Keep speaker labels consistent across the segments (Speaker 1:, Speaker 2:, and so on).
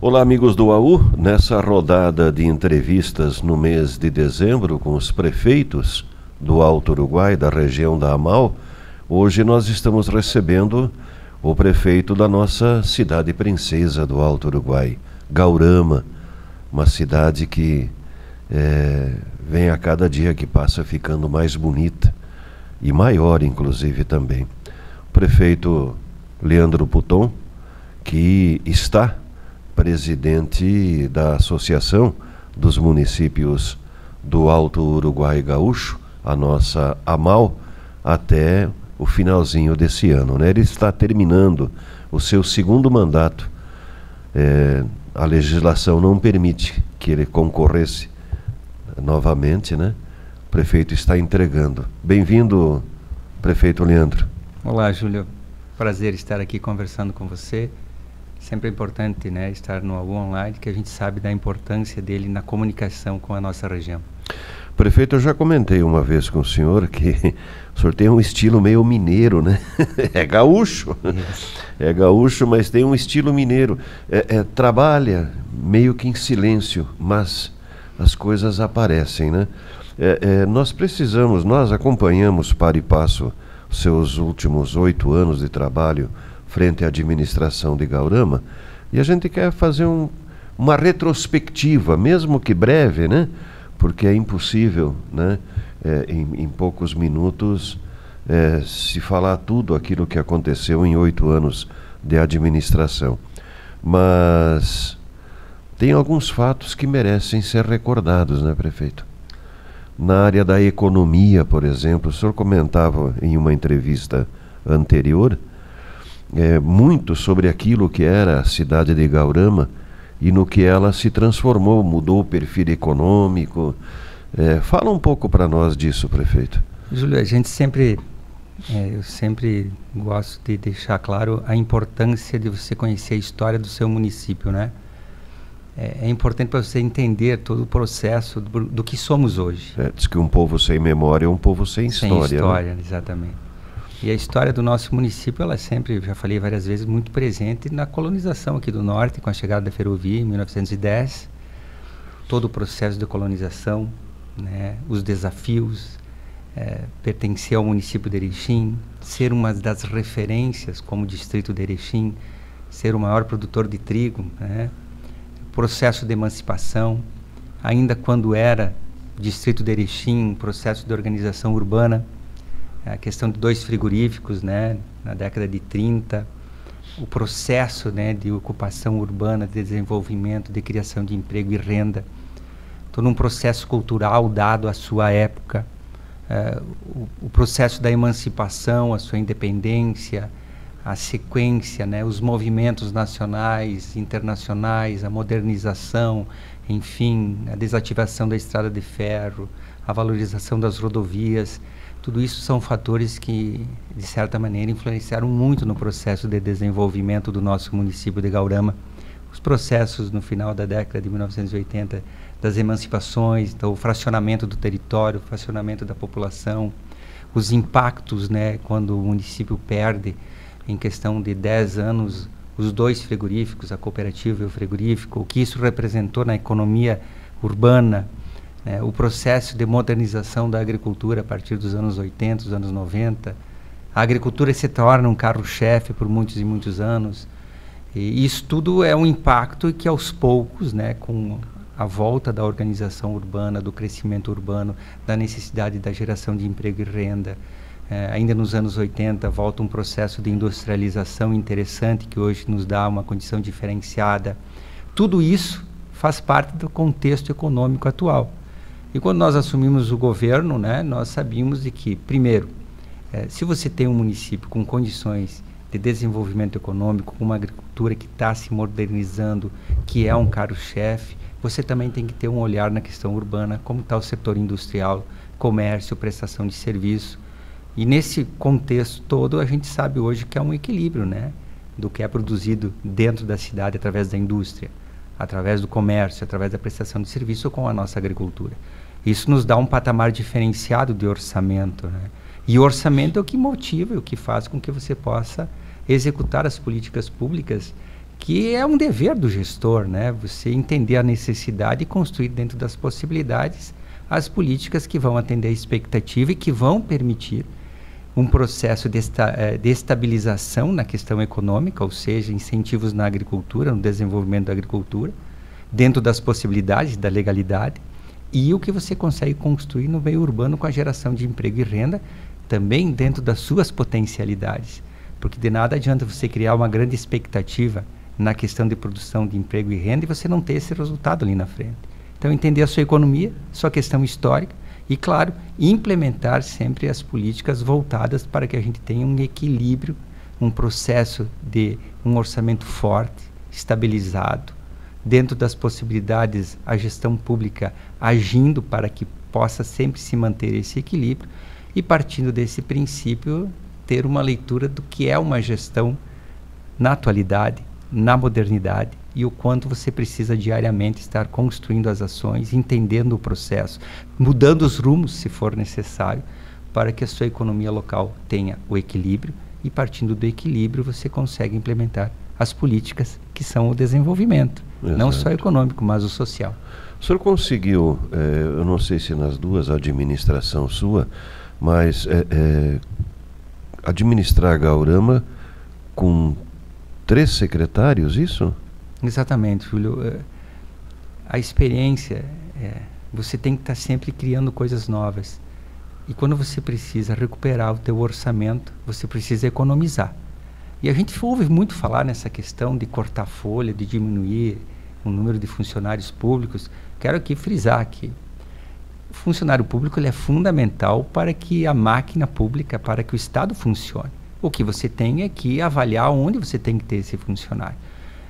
Speaker 1: Olá, amigos do AU. Nessa rodada de entrevistas no mês de dezembro com os prefeitos do Alto Uruguai, da região da Amal, hoje nós estamos recebendo o prefeito da nossa cidade princesa do Alto Uruguai, Gaurama, uma cidade que vem a cada dia que passa ficando mais bonita e maior, inclusive, também. O prefeito Leandro Puton, que está presidente da Associação dos Municípios do Alto Uruguai Gaúcho, a nossa AMAL, até o finalzinho desse ano, né? Ele está terminando o seu segundo mandato. A legislação não permite que ele concorresse novamente, né? O prefeito está entregando. Bem-vindo, prefeito Leandro.
Speaker 2: Olá, Júlio. Prazer estar aqui conversando com você. Sempre é importante, né, estar no AU Online, que a gente sabe da importância dele na comunicação com a nossa região.
Speaker 1: Prefeito, eu já comentei uma vez com o senhor que o senhor tem um estilo meio mineiro, né? É gaúcho, é gaúcho, mas tem um estilo mineiro. Trabalha meio que em silêncio, mas as coisas aparecem, né? Nós acompanhamos para e passo os seus últimos 8 anos de trabalho frente à administração de Gaurama, e a gente quer fazer uma retrospectiva, mesmo que breve, né? Porque é impossível, né? Em poucos minutos se falar tudo aquilo que aconteceu em 8 anos de administração. Mas tem alguns fatos que merecem ser recordados, né, prefeito? Na área da economia, por exemplo, o senhor comentava em uma entrevista anterior muito sobre aquilo que era a cidade de Gaurama e no que ela se transformou, mudou o perfil econômico. Fala um pouco para nós disso, prefeito.
Speaker 2: Júlio, eu sempre gosto de deixar claro a importância de você conhecer a história do seu município, né? É importante para você entender todo o processo do que somos hoje.
Speaker 1: Diz que um povo sem memória é um povo sem história.
Speaker 2: Sem história,
Speaker 1: né?
Speaker 2: Exatamente. E a história do nosso município, ela sempre, já falei várias vezes, muito presente na colonização aqui do norte, com a chegada da ferrovia em 1910, todo o processo de colonização, né, os desafios, pertencer ao município de Erechim, ser uma das referências como distrito de Erechim, ser o maior produtor de trigo, né, processo de emancipação, ainda quando era distrito de Erechim, processo de organização urbana, a questão de 2 frigoríficos, né, na década de 30, o processo, né, de ocupação urbana, de desenvolvimento, de criação de emprego e renda, todo um processo cultural dado à sua época, o processo da emancipação, a sua independência, a sequência, né, os movimentos nacionais, internacionais, a modernização, enfim, a desativação da estrada de ferro, a valorização das rodovias. Tudo isso são fatores que, de certa maneira, influenciaram muito no processo de desenvolvimento do nosso município de Gaurama. Os processos no final da década de 1980, das emancipações, do fracionamento do território, fracionamento da população, os impactos, né, quando o município perde, em questão de 10 anos, os 2 frigoríficos, a cooperativa e o frigorífico, o que isso representou na economia urbana, o processo de modernização da agricultura a partir dos anos 80, dos anos 90. A agricultura se torna um carro-chefe por muitos e muitos anos. E isso tudo é um impacto que aos poucos, né, com a volta da organização urbana, do crescimento urbano, da necessidade da geração de emprego e renda, ainda nos anos 80 volta um processo de industrialização interessante que hoje nos dá uma condição diferenciada. Tudo isso faz parte do contexto econômico atual. E quando nós assumimos o governo, né, nós sabíamos de que, primeiro, se você tem um município com condições de desenvolvimento econômico, com uma agricultura que está se modernizando, que é um carro-chefe, você também tem que ter um olhar na questão urbana, como está o setor industrial, comércio, prestação de serviço. E nesse contexto todo, a gente sabe hoje que é um equilíbrio, né, do que é produzido dentro da cidade através da indústria, através do comércio, através da prestação de serviço com a nossa agricultura. Isso nos dá um patamar diferenciado de orçamento, né? E o orçamento é o que motiva, é o que faz com que você possa executar as políticas públicas que é um dever do gestor, né? Você entender a necessidade e construir dentro das possibilidades as políticas que vão atender a expectativa e que vão permitir um processo de estabilização na questão econômica, ou seja, incentivos na agricultura, no desenvolvimento da agricultura, dentro das possibilidades da legalidade, e o que você consegue construir no meio urbano com a geração de emprego e renda, também dentro das suas potencialidades. Porque de nada adianta você criar uma grande expectativa na questão de produção de emprego e renda e você não ter esse resultado ali na frente. Então, entender a sua economia, sua questão histórica e, claro, implementar sempre as políticas voltadas para que a gente tenha um equilíbrio, um processo de um orçamento forte, estabilizado, dentro das possibilidades, a gestão pública agindo para que possa sempre se manter esse equilíbrio e, partindo desse princípio, ter uma leitura do que é uma gestão na atualidade, na modernidade, e o quanto você precisa diariamente estar construindo as ações, entendendo o processo, mudando os rumos, se for necessário, para que a sua economia local tenha o equilíbrio, e partindo do equilíbrio você consegue implementar as políticas que são o desenvolvimento, exato, não só econômico, mas o social.
Speaker 1: O senhor conseguiu, eu não sei se nas duas, a administração sua, mas administrar a Gaurama com 3 secretários, isso?
Speaker 2: Exatamente, Júlio. A experiência, você tem que estar sempre criando coisas novas. E quando você precisa recuperar o teu orçamento, você precisa economizar. E a gente ouve muito falar nessa questão de cortar folha, de diminuir o número de funcionários públicos. Quero aqui frisar que o funcionário público ele é fundamental para que a máquina pública, para que o Estado funcione. O que você tem é que avaliar onde você tem que ter esse funcionário.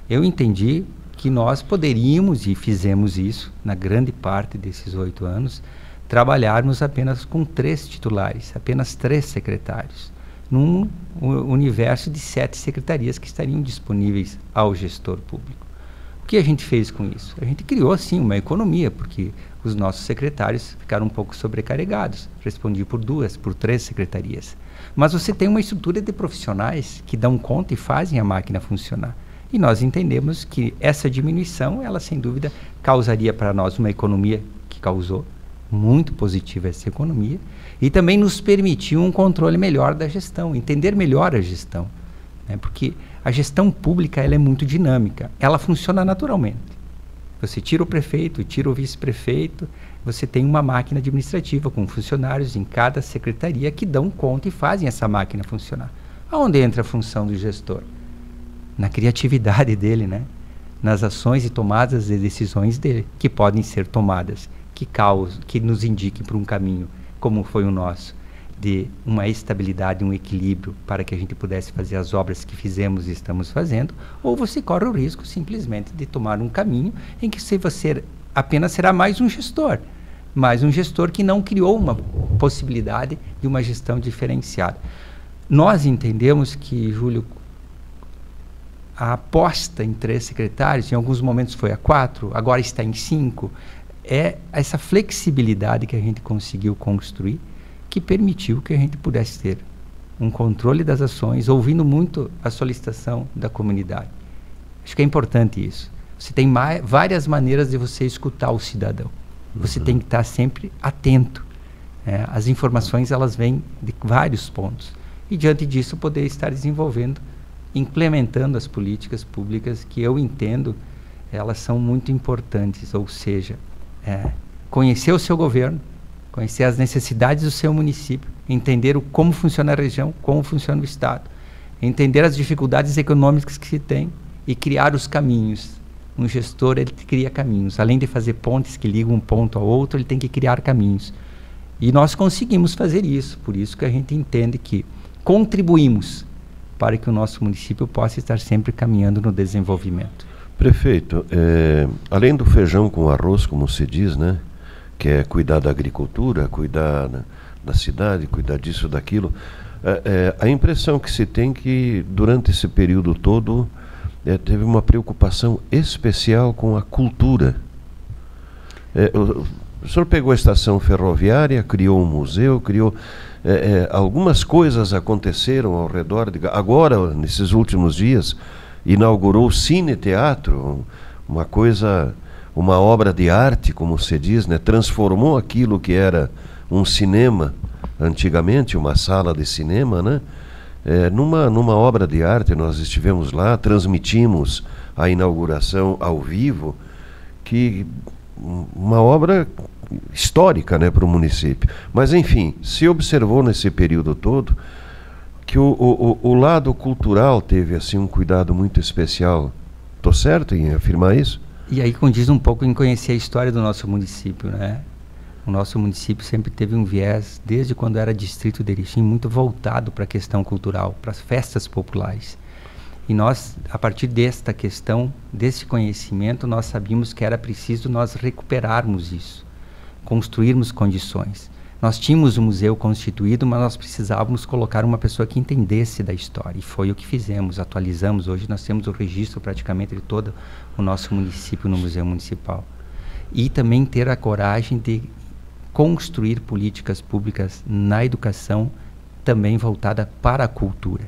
Speaker 2: Eu entendi que nós poderíamos, e fizemos isso na grande parte desses 8 anos, trabalharmos apenas com 3 titulares, apenas 3 secretários, num universo de 7 secretarias que estariam disponíveis ao gestor público. O que a gente fez com isso? A gente criou, sim, uma economia, porque os nossos secretários ficaram um pouco sobrecarregados. Respondi por 2, por 3 secretarias. Mas você tem uma estrutura de profissionais que dão conta e fazem a máquina funcionar. E nós entendemos que essa diminuição, ela sem dúvida causaria para nós uma economia que causou, muito positiva essa economia, e também nos permitiu um controle melhor da gestão, entender melhor a gestão, né? Porque a gestão pública ela é muito dinâmica, ela funciona naturalmente. Você tira o prefeito, tira o vice-prefeito, você tem uma máquina administrativa com funcionários em cada secretaria que dão conta e fazem essa máquina funcionar. Aonde entra a função do gestor? Na criatividade dele, né? Nas ações e tomadas de decisões dele, que podem ser tomadas, que nos indiquem para um caminho, como foi o nosso, de uma estabilidade, um equilíbrio, para que a gente pudesse fazer as obras que fizemos e estamos fazendo, ou você corre o risco simplesmente de tomar um caminho em que você apenas será mais um gestor que não criou uma possibilidade de uma gestão diferenciada. Nós entendemos que, Júlio, a aposta em 3 secretários, em alguns momentos foi a 4, agora está em 5, é essa flexibilidade que a gente conseguiu construir, que permitiu que a gente pudesse ter um controle das ações, ouvindo muito a solicitação da comunidade. Acho que é importante isso. Você tem várias maneiras de você escutar o cidadão. Você tem que estar sempre atento. As informações elas vêm de vários pontos. E diante disso poder estar desenvolvendo, implementando as políticas públicas que eu entendo, elas são muito importantes, ou seja, conhecer o seu governo, conhecer as necessidades do seu município, entender como funciona a região, como funciona o Estado, entender as dificuldades econômicas que se tem e criar os caminhos. Um gestor, ele cria caminhos. Além de fazer pontes que ligam um ponto ao outro, ele tem que criar caminhos. E nós conseguimos fazer isso, por isso que a gente entende que contribuímos para que o nosso município possa estar sempre caminhando no desenvolvimento.
Speaker 1: Prefeito, além do feijão com arroz, como se diz, né, que é cuidar da agricultura, cuidar da cidade, cuidar disso, daquilo, a impressão que se tem que durante esse período todo teve uma preocupação especial com a cultura. O senhor pegou a estação ferroviária, criou um museu, criou... algumas coisas aconteceram ao redor, agora, nesses últimos dias, inaugurou o cine-teatro, uma coisa, uma obra de arte, como se diz, né? Transformou aquilo que era um cinema, antigamente, uma sala de cinema, né? Numa obra de arte. Nós estivemos lá, transmitimos a inauguração ao vivo, que uma obra histórica, né, para o município. Mas, enfim, se observou nesse período todo que o lado cultural teve assim um cuidado muito especial. Estou certo em afirmar isso?
Speaker 2: E aí condiz um pouco em conhecer a história do nosso município, né? O nosso município sempre teve um viés, desde quando era distrito de Erechim, muito voltado para a questão cultural, para as festas populares. E nós, a partir desta questão, desse conhecimento, nós sabíamos que era preciso nós recuperarmos isso, construirmos condições. Nós tínhamos um museu constituído, mas nós precisávamos colocar uma pessoa que entendesse da história. E foi o que fizemos, atualizamos. Hoje nós temos o registro praticamente de todo o nosso município no Museu Municipal. E também ter a coragem de construir políticas públicas na educação, também voltada para a cultura.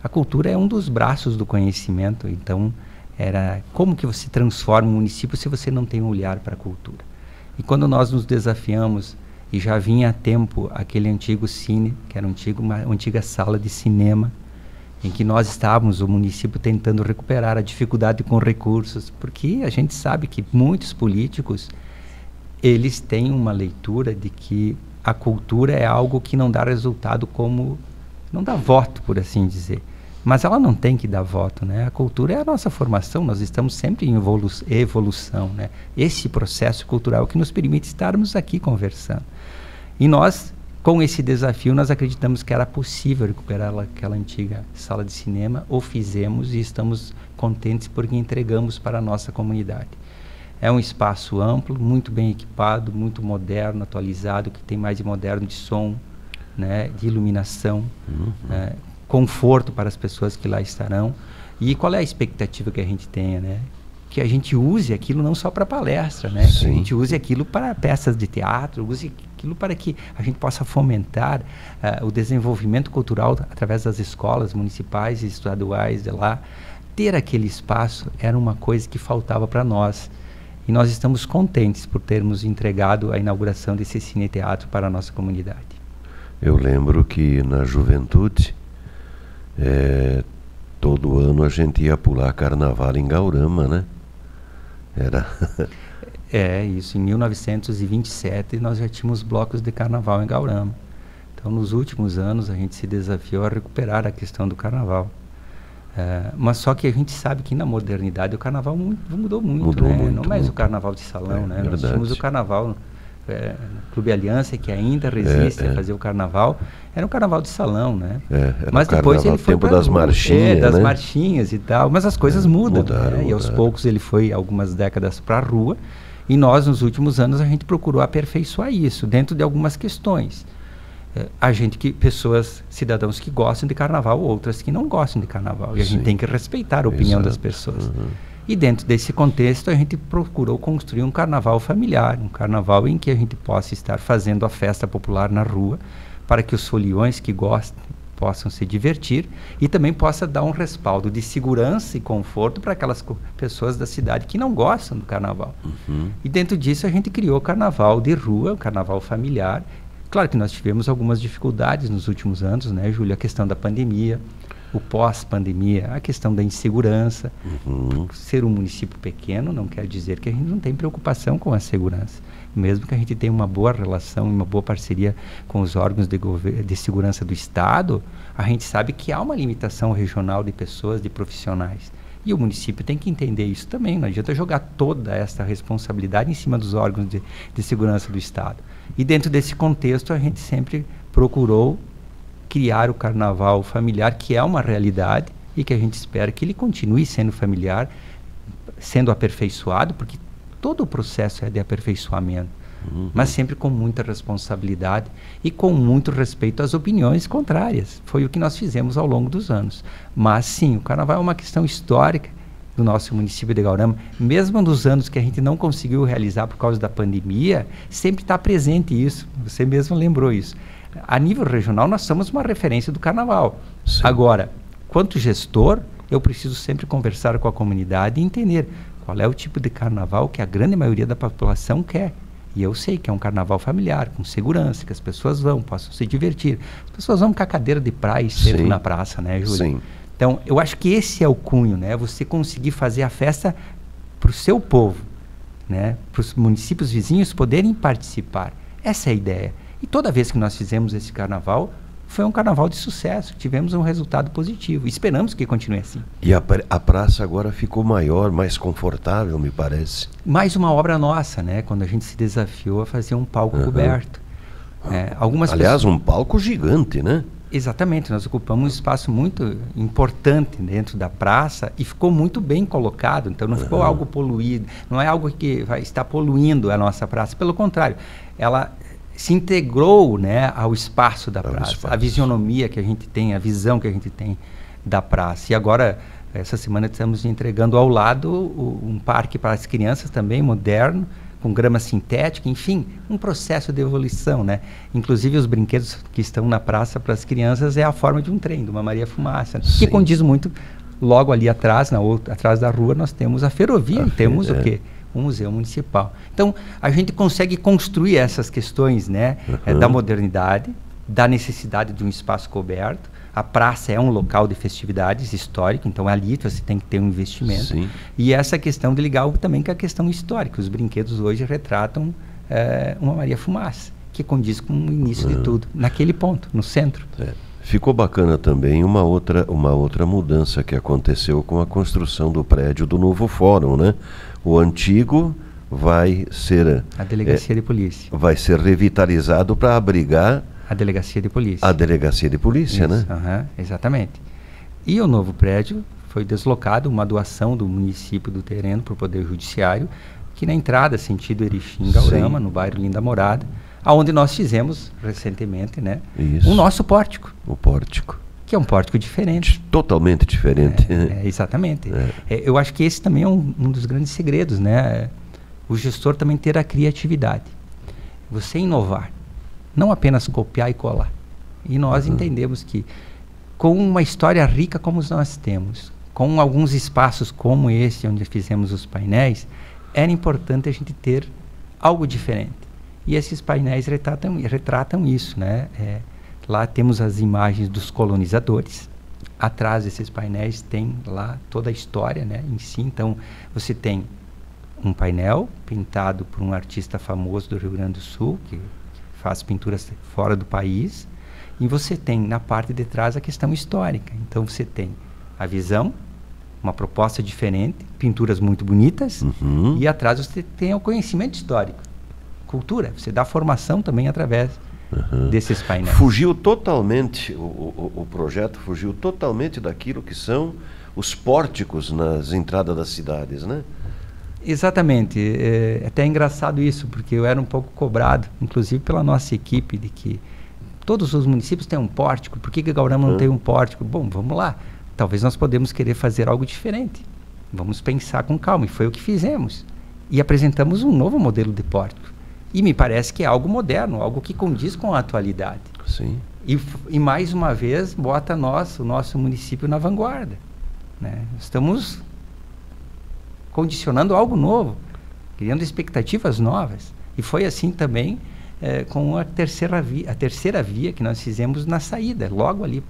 Speaker 2: A cultura é um dos braços do conhecimento, então era como que você transforma um município se você não tem um olhar para a cultura. E quando nós nos desafiamos, e já vinha há tempo aquele antigo cine, que era uma antiga sala de cinema, em que nós estávamos, o município, tentando recuperar a dificuldade com recursos, porque a gente sabe que muitos políticos, eles têm uma leitura de que a cultura é algo que não dá resultado como, não dá voto, por assim dizer. Mas ela não tem que dar voto, né? A cultura é a nossa formação, nós estamos sempre em evolução, né? Esse processo cultural que nos permite estarmos aqui conversando. E nós, com esse desafio, nós acreditamos que era possível recuperar aquela antiga sala de cinema, o fizemos e estamos contentes porque entregamos para a nossa comunidade. É um espaço amplo, muito bem equipado, muito moderno, atualizado, que tem mais de moderno de som, né? De iluminação, conforto para as pessoas que lá estarão. E qual é a expectativa que a gente tenha, né? Que a gente use aquilo não só para palestra, né? Que a gente use aquilo para peças de teatro, use aquilo para que a gente possa fomentar o desenvolvimento cultural através das escolas municipais e estaduais de lá. Ter aquele espaço era uma coisa que faltava para nós. E nós estamos contentes por termos entregado a inauguração desse cine-teatro para a nossa comunidade.
Speaker 1: Eu lembro que na juventude, todo ano a gente ia pular carnaval em Gaurama, né? Era...
Speaker 2: isso. Em 1927 nós já tínhamos blocos de carnaval em Gaurama. Então, nos últimos anos, a gente se desafiou a recuperar a questão do carnaval. Mas só que a gente sabe que na modernidade o carnaval mudou muito, né? Não mais o carnaval de salão, né? Nós tínhamos o carnaval no Clube Aliança, que ainda resiste a fazer o carnaval. Era um carnaval de salão, né? Mas depois ele foi
Speaker 1: tempo das marchinhas,
Speaker 2: das
Speaker 1: né?
Speaker 2: marchinhas e tal. Mas as coisas mudam, né? E aos poucos ele foi algumas décadas para a rua. E nós, nos últimos anos, a gente procurou aperfeiçoar isso dentro de algumas questões. Pessoas, cidadãos que gostam de carnaval, outras que não gostam de carnaval. E a gente tem que respeitar a opinião das pessoas. E dentro desse contexto, a gente procurou construir um carnaval familiar, um carnaval em que a gente possa estar fazendo a festa popular na rua, para que os foliões que gostam possam se divertir e também possa dar um respaldo de segurança e conforto para aquelas pessoas da cidade que não gostam do carnaval. E dentro disso, a gente criou o carnaval de rua, o carnaval familiar. Claro que nós tivemos algumas dificuldades nos últimos anos, né, Júlio? A questão da pandemia, o pós-pandemia, a questão da insegurança. Ser um município pequeno não quer dizer que a gente não tem preocupação com a segurança. Mesmo que a gente tenha uma boa relação, uma boa parceria com os órgãos de segurança do Estado, a gente sabe que há uma limitação regional de pessoas, de profissionais. E o município tem que entender isso também. Não adianta jogar toda essa responsabilidade em cima dos órgãos de segurança do Estado. E dentro desse contexto, a gente sempre procurou criar o carnaval familiar, que é uma realidade e que a gente espera que ele continue sendo familiar, sendo aperfeiçoado, porque todo o processo é de aperfeiçoamento, mas sempre com muita responsabilidade e com muito respeito às opiniões contrárias. Foi o que nós fizemos ao longo dos anos. Mas sim, o carnaval é uma questão histórica do nosso município de Gaurama. Mesmo nos anos que a gente não conseguiu realizar por causa da pandemia, sempre está presente isso. Você mesmo lembrou isso. A nível regional, nós somos uma referência do carnaval. Sim. Agora, quanto gestor, eu preciso sempre conversar com a comunidade e entender qual é o tipo de carnaval que a grande maioria da população quer. E eu sei que é um carnaval familiar, com segurança, que as pessoas possam se divertir. As pessoas vão com a cadeira de praia sempre na praça, né, Júlio?
Speaker 1: Sim.
Speaker 2: Então, eu acho que esse é o cunho, né? Você conseguir fazer a festa para o seu povo, né? Para os municípios vizinhos poderem participar. Essa é a ideia. E toda vez que nós fizemos esse carnaval, foi um carnaval de sucesso. Tivemos um resultado positivo. Esperamos que continue assim.
Speaker 1: E a praça agora ficou maior, mais confortável, me parece.
Speaker 2: Mais uma obra nossa, né? Quando a gente se desafiou a fazer um palco coberto.
Speaker 1: Aliás, um palco gigante, né?
Speaker 2: Exatamente, nós ocupamos um espaço muito importante dentro da praça e ficou muito bem colocado, então não ficou algo poluído, não é algo que vai estar poluindo a nossa praça, pelo contrário, ela se integrou, né, ao espaço da praça, a visionomia que a gente tem, a visão que a gente tem da praça. E agora, essa semana estamos entregando ao lado um parque para as crianças também, moderno, com grama sintética, enfim, um processo de evolução, né? Inclusive os brinquedos que estão na praça para as crianças é a forma de um trem, de uma Maria Fumaça, que condiz muito. Logo ali atrás, atrás da rua, nós temos a ferrovia e temos o quê? Um museu municipal. Então, a gente consegue construir essas questões, né? Da modernidade, da necessidade de um espaço coberto. A praça é um local de festividades histórico, então ali você tem que ter um investimento.
Speaker 1: Sim.
Speaker 2: E essa questão de ligar também com a questão histórica. Os brinquedos hoje retratam uma Maria Fumaça, que condiz com o início de tudo, naquele ponto, no centro.
Speaker 1: Ficou bacana também uma outra mudança que aconteceu com a construção do prédio do novo fórum, né? O antigo vai ser...
Speaker 2: A delegacia de polícia.
Speaker 1: Vai ser revitalizado para abrigar...
Speaker 2: A delegacia de polícia.
Speaker 1: A delegacia de polícia,
Speaker 2: isso,
Speaker 1: né?
Speaker 2: Exatamente. E o novo prédio foi deslocado, uma doação do município do terreno para o Poder Judiciário, que na entrada, sentido Erechim-Gaurama, no bairro Linda Morada, aonde nós fizemos recentemente, né? O nosso pórtico.
Speaker 1: O pórtico.
Speaker 2: Que é um pórtico diferente.
Speaker 1: Totalmente diferente.
Speaker 2: Exatamente. Eu acho que esse também é um dos grandes segredos, né? O gestor também ter a criatividade. Você inovar. Não apenas copiar e colar. E nós entendemos que, com uma história rica como nós temos, com alguns espaços como esse, onde fizemos os painéis, era importante a gente ter algo diferente. E esses painéis retratam isso, né? Lá temos as imagens dos colonizadores. Atrás desses painéis tem lá toda a história, né, em si. Então, você tem um painel pintado por um artista famoso do Rio Grande do Sul, que faz pinturas fora do país, e você tem na parte de trás a questão histórica. Então você tem a visão, uma proposta diferente, pinturas muito bonitas, e atrás você tem o conhecimento histórico, cultura. Você dá formação também através desses painéis.
Speaker 1: Fugiu totalmente, o projeto fugiu totalmente daquilo que são os pórticos nas entradas das cidades, né?
Speaker 2: Exatamente. É até engraçado isso, porque eu era um pouco cobrado, inclusive pela nossa equipe, de que todos os municípios têm um pórtico, por que Gaurama não tem um pórtico? Bom, vamos lá. Talvez nós podemos querer fazer algo diferente. Vamos pensar com calma, e foi o que fizemos. E apresentamos um novo modelo de pórtico. E me parece que é algo moderno, algo que condiz com a atualidade.
Speaker 1: Sim.
Speaker 2: E mais uma vez, bota o nosso município na vanguarda, né? Estamos condicionando algo novo, criando expectativas novas. E foi assim também com a terceira via que nós fizemos na saída, logo ali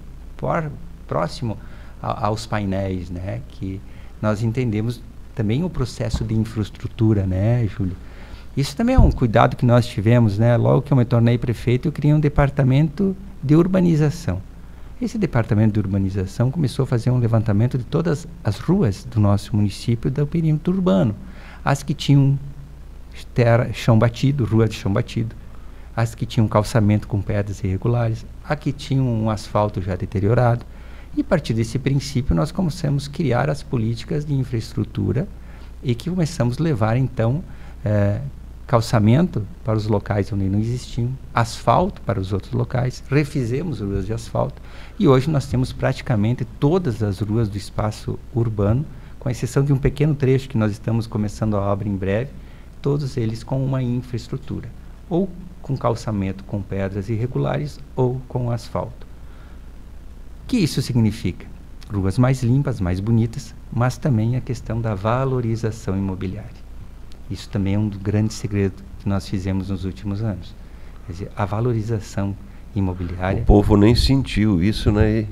Speaker 2: próximo aos painéis, né? Que nós entendemos também o processo de infraestrutura, né, Júlio? Isso também é um cuidado que nós tivemos, né? Logo que eu me tornei prefeito, eu criei um departamento de urbanização. Esse departamento de urbanização começou a fazer um levantamento de todas as ruas do nosso município do perímetro urbano. As que tinham chão batido, rua de chão batido. As que tinham calçamento com pedras irregulares. As que tinham um asfalto já deteriorado. E a partir desse princípio nós começamos a criar as políticas de infraestrutura e que começamos a levar então calçamento para os locais onde não existiam, asfalto para os outros locais, refizemos ruas de asfalto e hoje nós temos praticamente todas as ruas do espaço urbano, com exceção de um pequeno trecho que nós estamos começando a obra em breve, todos eles com uma infraestrutura, ou com calçamento com pedras irregulares ou com asfalto. O que isso significa? ruas mais limpas, mais bonitas, mas também a questão da valorização imobiliária. Isso também é um grande segredo que nós fizemos nos últimos anos. Quer dizer, a valorização imobiliária...
Speaker 1: O povo nem sentiu isso, né?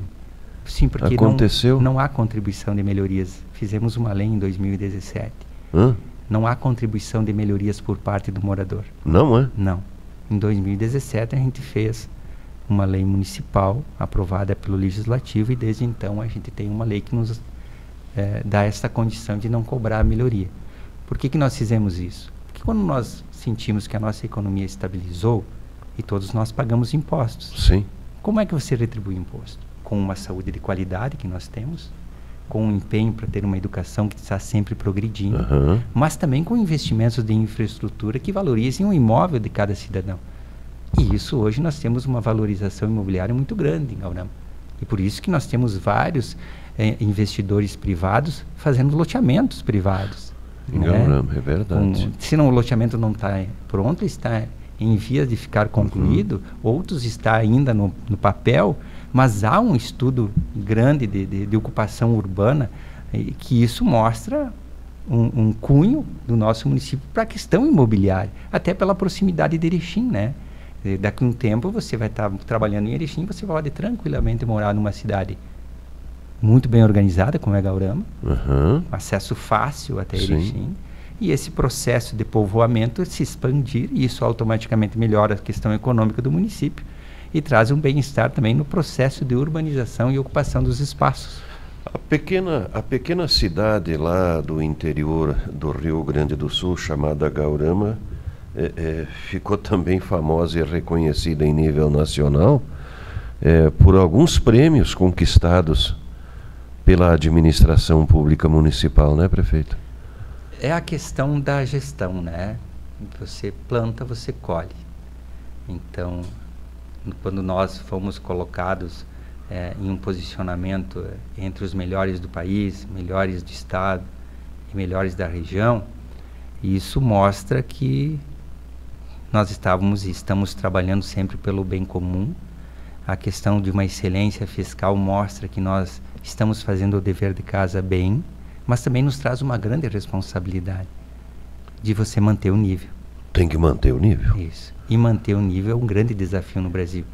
Speaker 2: Sim, porque
Speaker 1: aconteceu.
Speaker 2: Não há contribuição de melhorias. Fizemos uma lei em 2017. Não há contribuição de melhorias por parte do morador.
Speaker 1: Não é?
Speaker 2: Não. Em 2017 a gente fez uma lei municipal aprovada pelo Legislativo e desde então a gente tem uma lei que nos dá essa condição de não cobrar a melhoria. Por que nós fizemos isso? Porque quando nós sentimos que a nossa economia estabilizou e todos nós pagamos impostos.
Speaker 1: Sim.
Speaker 2: Como é que você retribui o imposto? Com uma saúde de qualidade que nós temos, com um empenho para ter uma educação que está sempre progredindo, mas também com investimentos de infraestrutura que valorizem o imóvel de cada cidadão. E isso hoje nós temos uma valorização imobiliária muito grande em Gaurama. E por isso que nós temos vários investidores privados fazendo loteamentos privados.
Speaker 1: Em Gaurama, é verdade.
Speaker 2: Se não, o loteamento não está pronto, está em vias de ficar concluído, outros está ainda no papel, mas há um estudo grande de ocupação urbana que isso mostra um cunho do nosso município para a questão imobiliária, até pela proximidade de Erechim, né? Daqui a um tempo você vai estar trabalhando em Erechim, você pode tranquilamente morar numa cidade muito bem organizada, como é Gaurama, acesso fácil até Erechim, e esse processo de povoamento se expandir, e isso automaticamente melhora a questão econômica do município e traz um bem-estar também no processo de urbanização e ocupação dos espaços.
Speaker 1: A pequena cidade lá do interior do Rio Grande do Sul, chamada Gaurama, ficou também famosa e reconhecida em nível nacional por alguns prêmios conquistados pela administração pública municipal, né, prefeito?
Speaker 2: É a questão da gestão, né? Você planta, você colhe. Então, quando nós fomos colocados em um posicionamento entre os melhores do país, melhores do estado e melhores da região, isso mostra que nós estávamos e estamos trabalhando sempre pelo bem comum. A questão de uma excelência fiscal mostra que nós estamos fazendo o dever de casa bem, mas também nos traz uma grande responsabilidade de você manter o nível.
Speaker 1: Tem que manter o nível.
Speaker 2: Isso. E manter o nível é um grande desafio no Brasil.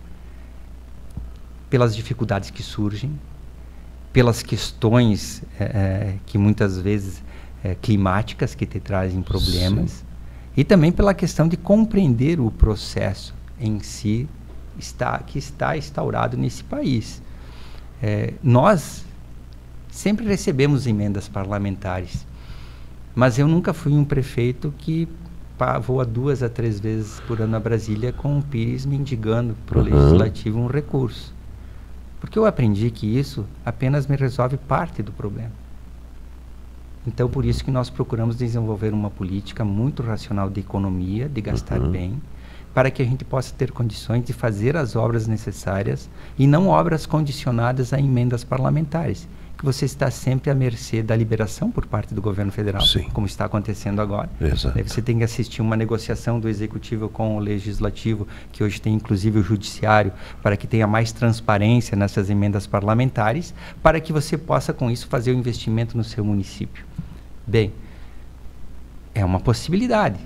Speaker 2: Pelas dificuldades que surgem, pelas questões que muitas vezes climáticas que te trazem problemas, sim, e também pela questão de compreender o processo em si que está instaurado nesse país. Nós sempre recebemos emendas parlamentares, mas eu nunca fui um prefeito que voa 2 a 3 vezes por ano a Brasília com o PIS mendigando para o Legislativo um recurso. Porque eu aprendi que isso apenas me resolve parte do problema. Então, por isso que nós procuramos desenvolver uma política muito racional de economia, de gastar bem, para que a gente possa ter condições de fazer as obras necessárias e não obras condicionadas a emendas parlamentares, que você está sempre à mercê da liberação por parte do governo federal, sim, como está acontecendo agora.
Speaker 1: Exato.
Speaker 2: Daí você tem que assistir uma negociação do executivo com o legislativo, que hoje tem inclusive o judiciário, para que tenha mais transparência nessas emendas parlamentares, para que você possa com isso fazer o investimento no seu município. Bem, é uma possibilidade,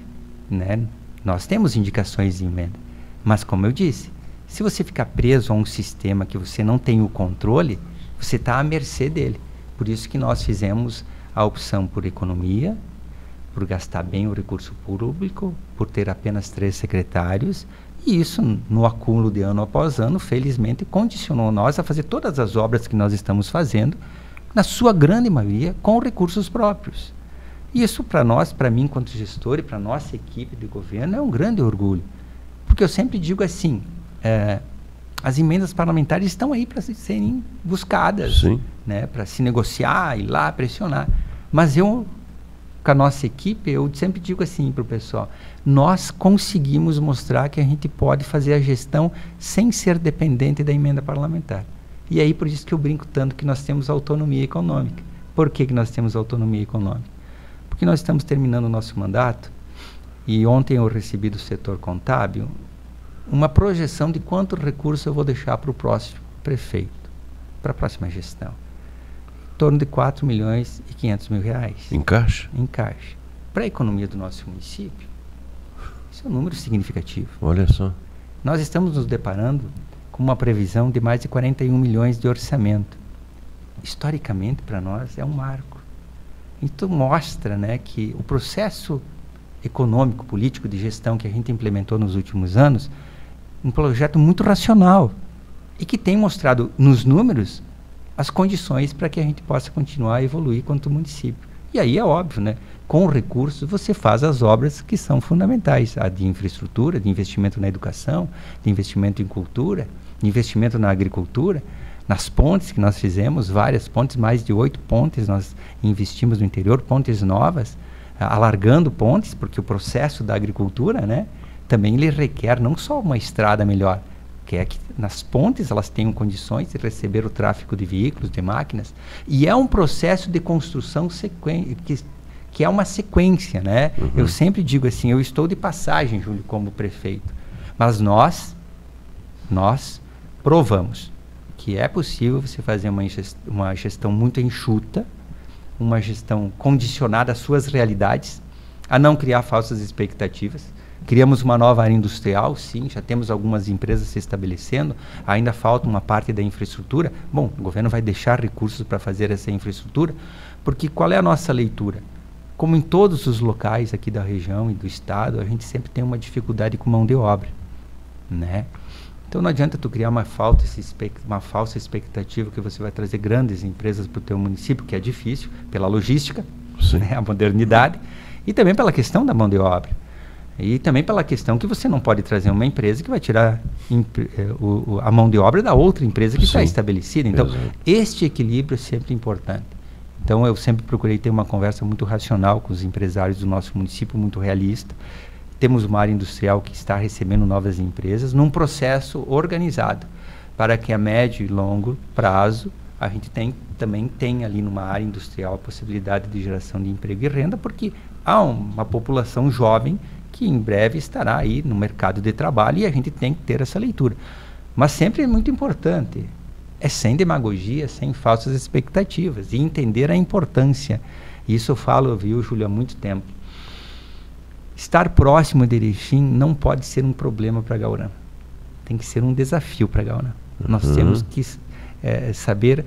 Speaker 2: né? Nós temos indicações de emenda, mas como eu disse, se você ficar preso a um sistema que você não tem o controle, você está à mercê dele. Por isso que nós fizemos a opção por economia, por gastar bem o recurso público, por ter apenas 3 secretários, e isso, no acúmulo de ano após ano, felizmente condicionou nós a fazer todas as obras que nós estamos fazendo, na sua grande maioria, com recursos próprios. E isso para nós, para mim enquanto gestor e para a nossa equipe de governo, é um grande orgulho. Porque eu sempre digo assim, as emendas parlamentares estão aí para serem buscadas, né, para se negociar, ir lá, pressionar. Mas eu, com a nossa equipe, eu sempre digo assim para o pessoal, nós conseguimos mostrar que a gente pode fazer a gestão sem ser dependente da emenda parlamentar. E aí por isso que eu brinco tanto que nós temos autonomia econômica. Por que nós temos autonomia econômica? Porque nós estamos terminando o nosso mandato e ontem eu recebi do setor contábil uma projeção de quanto recurso eu vou deixar para o próximo prefeito, para a próxima gestão. torno de 4 milhões e 500 mil reais.
Speaker 1: Em caixa?
Speaker 2: Em caixa. Para a economia do nosso município, isso é um número significativo.
Speaker 1: Olha só.
Speaker 2: Nós estamos nos deparando com uma previsão de mais de 41 milhões de orçamento. Historicamente, para nós, é um marco. Então, mostra, né, que o processo econômico, político, de gestão que a gente implementou nos últimos anos, um projeto muito racional e que tem mostrado nos números as condições para que a gente possa continuar a evoluir quanto município. E aí é óbvio, né? Com recursos você faz as obras que são fundamentais, a de infraestrutura, de investimento na educação, de investimento em cultura, de investimento na agricultura, nas pontes que nós fizemos, várias pontes, mais de 8 pontes nós investimos no interior, pontes novas, alargando pontes, porque o processo da agricultura, né, também ele requer não só uma estrada melhor, que é que nas pontes elas tenham condições de receber o tráfego de veículos, de máquinas, e é um processo de construção que é uma sequência, né? Uhum. Eu sempre digo assim, eu estou de passagem, Júlio, como prefeito, mas nós provamos que é possível você fazer uma gestão muito enxuta, uma gestão condicionada às suas realidades, a não criar falsas expectativas. Criamos uma nova área industrial, sim, já temos algumas empresas se estabelecendo, ainda falta uma parte da infraestrutura. Bom, o governo vai deixar recursos para fazer essa infraestrutura, porque qual é a nossa leitura? Como em todos os locais aqui da região e do estado, a gente sempre tem uma dificuldade com mão de obra, né? Então não adianta tu criar uma falsa expectativa que você vai trazer grandes empresas para o teu município, que é difícil, pela logística, né, a modernidade, e também pela questão da mão de obra. E também pela questão que você não pode trazer uma empresa que vai tirar a mão de obra da outra empresa que está estabelecida. Então, este equilíbrio é sempre importante. Então, eu sempre procurei ter uma conversa muito racional com os empresários do nosso município, muito realista. Temos uma área industrial que está recebendo novas empresas num processo organizado, para que a médio e longo prazo a gente também tem ali numa área industrial a possibilidade de geração de emprego e renda, porque há uma população jovem que em breve estará aí no mercado de trabalho e a gente tem que ter essa leitura. Mas sempre é muito importante, é sem demagogia, sem falsas expectativas, e entender a importância. Isso eu falo, viu, Júlio, há muito tempo. Estar próximo de Erechim não pode ser um problema para Gaurã. Tem que ser um desafio para Gaurã. Nós temos que saber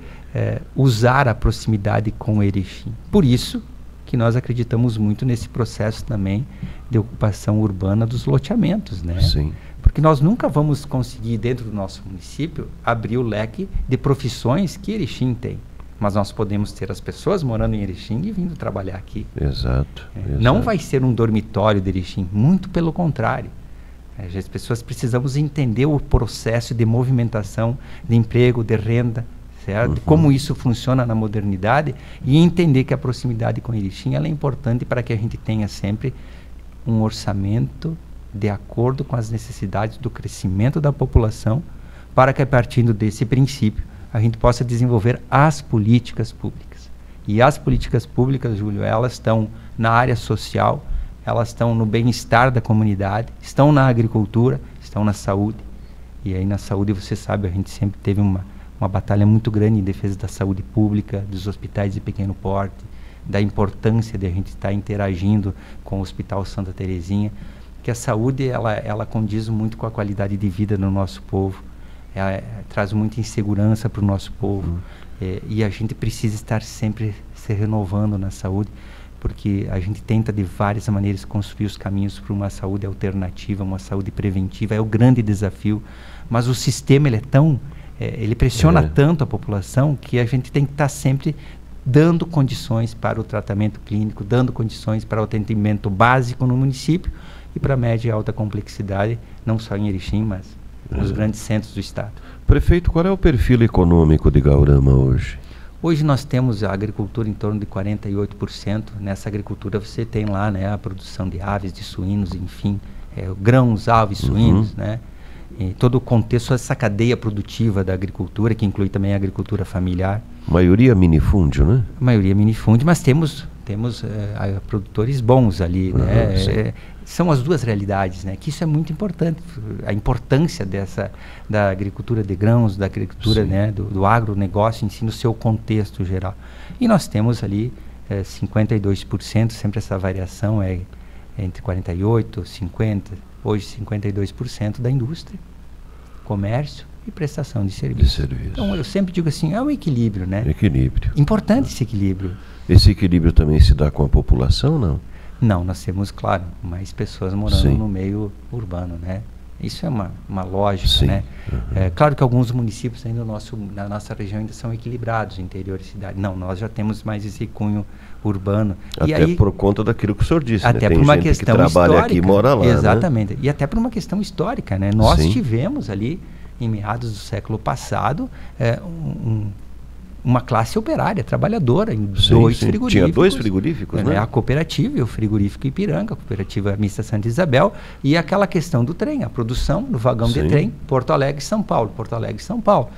Speaker 2: usar a proximidade com Erechim. Por isso que nós acreditamos muito nesse processo também de ocupação urbana dos loteamentos, né?
Speaker 1: Sim.
Speaker 2: Porque nós nunca vamos conseguir, dentro do nosso município, abrir o leque de profissões que Erechim tem. Mas nós podemos ter as pessoas morando em Erechim e vindo trabalhar aqui.
Speaker 1: Exato.
Speaker 2: Não vai ser um dormitório de Erechim, muito pelo contrário. As pessoas precisamos entender o processo de movimentação de emprego, de renda, certo? Como isso funciona na modernidade, e entender que a proximidade com Erechim ela é importante para que a gente tenha sempre um orçamento de acordo com as necessidades do crescimento da população, para que a partir desse princípio a gente possa desenvolver as políticas públicas. E as políticas públicas, Júlio, elas estão na área social, elas estão no bem-estar da comunidade, estão na agricultura, estão na saúde. E aí na saúde, você sabe, a gente sempre teve uma batalha muito grande em defesa da saúde pública, dos hospitais de pequeno porte, da importância de a gente estar interagindo com o Hospital Santa Terezinha, que a saúde ela condiz muito com a qualidade de vida do nosso povo. Traz muita insegurança para o nosso povo, e a gente precisa estar sempre se renovando na saúde, porque a gente tenta de várias maneiras construir os caminhos para uma saúde alternativa, uma saúde preventiva. É o grande desafio, mas o sistema ele pressiona tanto a população que a gente tem que estar sempre dando condições para o tratamento clínico, dando condições para o atendimento básico no município e para média e alta complexidade, não só em Erechim, mas nos grandes centros do estado.
Speaker 1: Prefeito, qual é o perfil econômico de Gaurama hoje?
Speaker 2: Hoje nós temos a agricultura em torno de 48%. Nessa agricultura você tem lá, né, a produção de aves, de suínos, enfim, grãos, aves, suínos, né? E todo o contexto, essa cadeia produtiva da agricultura, que inclui também a agricultura familiar.
Speaker 1: Maioria minifúndio, né?
Speaker 2: A maioria minifúndio, mas temos temos produtores bons ali, né? São as duas realidades, né? Que isso é muito importante, a importância da agricultura de grãos, da agricultura, né? do agronegócio em si, no seu contexto geral. E nós temos ali 52%, sempre essa variação é entre 48%, 50%, hoje 52% da indústria, comércio e prestação de serviço. Então, eu sempre digo assim, é um equilíbrio, né?
Speaker 1: Equilíbrio.
Speaker 2: Importante esse equilíbrio.
Speaker 1: Esse equilíbrio também se dá com a população, não?
Speaker 2: Não, nós temos, claro, mais pessoas morando no meio urbano, né? Isso é uma lógica, né? É claro que alguns municípios ainda na nossa região ainda são equilibrados, interior e cidade. Não, nós já temos mais esse cunho urbano.
Speaker 1: Até e aí, por conta daquilo que o senhor disse,
Speaker 2: até
Speaker 1: né?
Speaker 2: Tem por uma questão
Speaker 1: que trabalha
Speaker 2: histórica,
Speaker 1: aqui e mora lá,
Speaker 2: exatamente.
Speaker 1: Né?
Speaker 2: E até por uma questão histórica, né? Nós tivemos ali, em meados do século passado, uma classe operária, trabalhadora, em dois frigoríficos.
Speaker 1: Tinha 2 frigoríficos, né?
Speaker 2: A cooperativa e o frigorífico Ipiranga, a cooperativa mista Santa Isabel, e aquela questão do trem, a produção no vagão de trem, Porto Alegre, São Paulo, Porto Alegre, São Paulo.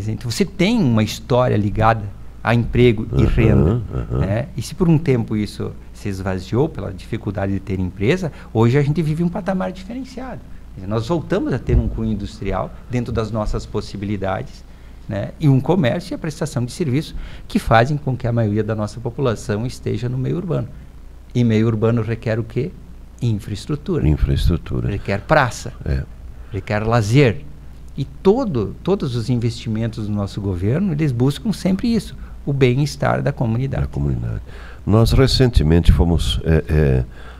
Speaker 2: Então, você tem uma história ligada a emprego e renda. Né? E se por um tempo isso se esvaziou pela dificuldade de ter empresa, hoje a gente vive um patamar diferenciado. Nós voltamos a ter um cunho industrial dentro das nossas possibilidades, né? E um comércio e a prestação de serviço que fazem com que a maioria da nossa população esteja no meio urbano. E meio urbano requer o quê? Infraestrutura.
Speaker 1: Infraestrutura.
Speaker 2: Requer praça. Requer lazer. E todos os investimentos do nosso governo, eles buscam sempre isso, o bem-estar da comunidade.
Speaker 1: Da comunidade. Nós recentemente fomos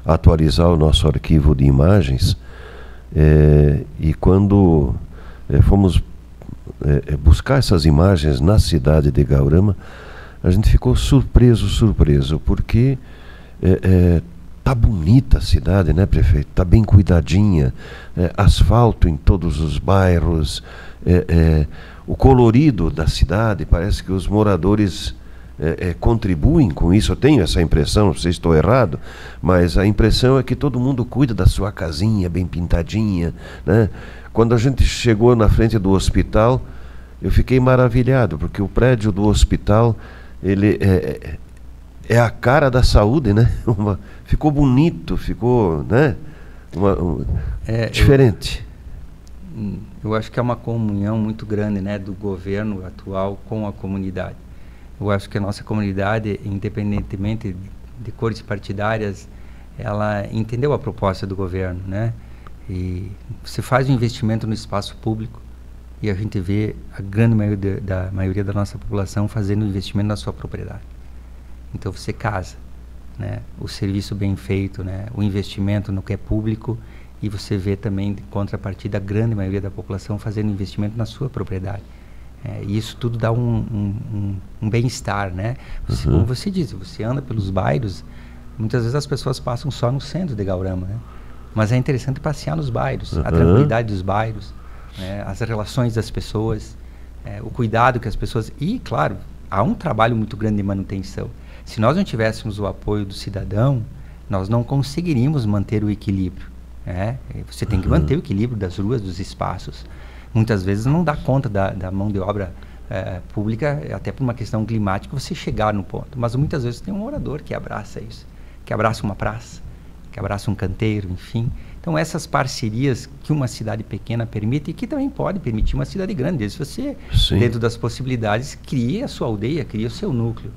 Speaker 1: atualizar o nosso arquivo de imagens e quando fomos buscar essas imagens na cidade de Guarama, a gente ficou surpreso, porque tá bonita a cidade, né, prefeito? Tá bem cuidadinha, asfalto em todos os bairros, o colorido da cidade, parece que os moradores contribuem com isso. Eu tenho essa impressão, não sei se estou errado, mas a impressão é que todo mundo cuida da sua casinha bem pintadinha, né? Quando a gente chegou na frente do hospital, eu fiquei maravilhado, porque o prédio do hospital, ele é a cara da saúde, né? Ficou bonito, ficou, né? Diferente.
Speaker 2: Eu acho que é uma comunhão muito grande, né, do governo atual com a comunidade. Eu acho que a nossa comunidade, independentemente de cores partidárias, ela entendeu a proposta do governo, né? E você faz um investimento no espaço público e a gente vê a grande maioria da nossa população fazendo investimento na sua propriedade. Então você casa, né? O serviço bem feito, né? O investimento no que é público, e você vê também, de contrapartida, a grande maioria da população fazendo investimento na sua propriedade. E isso tudo dá um bem-estar, né? Como você diz, você anda pelos bairros, muitas vezes as pessoas passam só no centro de Guarama, né? Mas é interessante passear nos bairros, a tranquilidade dos bairros, né? As relações das pessoas, o cuidado que as pessoas... E, claro, há um trabalho muito grande de manutenção. Se nós não tivéssemos o apoio do cidadão, nós não conseguiríamos manter o equilíbrio, né? Você tem que manter o equilíbrio das ruas, dos espaços. Muitas vezes não dá conta da mão de obra pública, até por uma questão climática, você chegar no ponto. Mas muitas vezes tem um morador que abraça isso, que abraça uma praça, que abraça um canteiro, enfim. Então, essas parcerias que uma cidade pequena permite, e que também pode permitir uma cidade grande, desde você, dentro das possibilidades, cria a sua aldeia, cria o seu núcleo.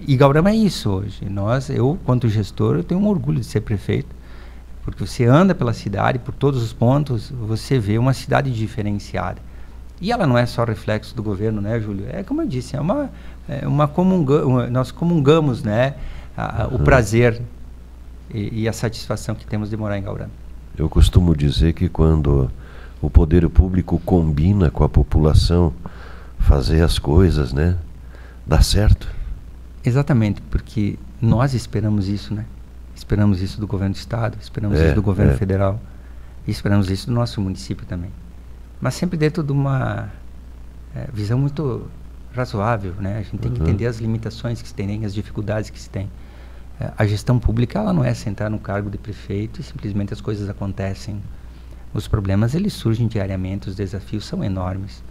Speaker 2: E Guarama é isso hoje. Eu, quanto gestor, eu tenho um orgulho de ser prefeito, porque você anda pela cidade, por todos os pontos, você vê uma cidade diferenciada. E ela não é só reflexo do governo, né, Júlio? Como eu disse, nós comungamos, né, o prazer e a satisfação que temos de morar em Guarama.
Speaker 1: Eu costumo dizer que quando o poder público combina com a população fazer as coisas, né, dá certo.
Speaker 2: Exatamente, porque nós esperamos isso, né? Esperamos isso do governo do estado, esperamos isso do governo federal, e esperamos isso do nosso município também. Mas sempre dentro de uma visão muito razoável, né? A gente tem que entender as limitações que se tem, as dificuldades que se tem. A gestão pública, ela não é sentar no cargo de prefeito e simplesmente as coisas acontecem. Os problemas, eles surgem diariamente, os desafios são enormes.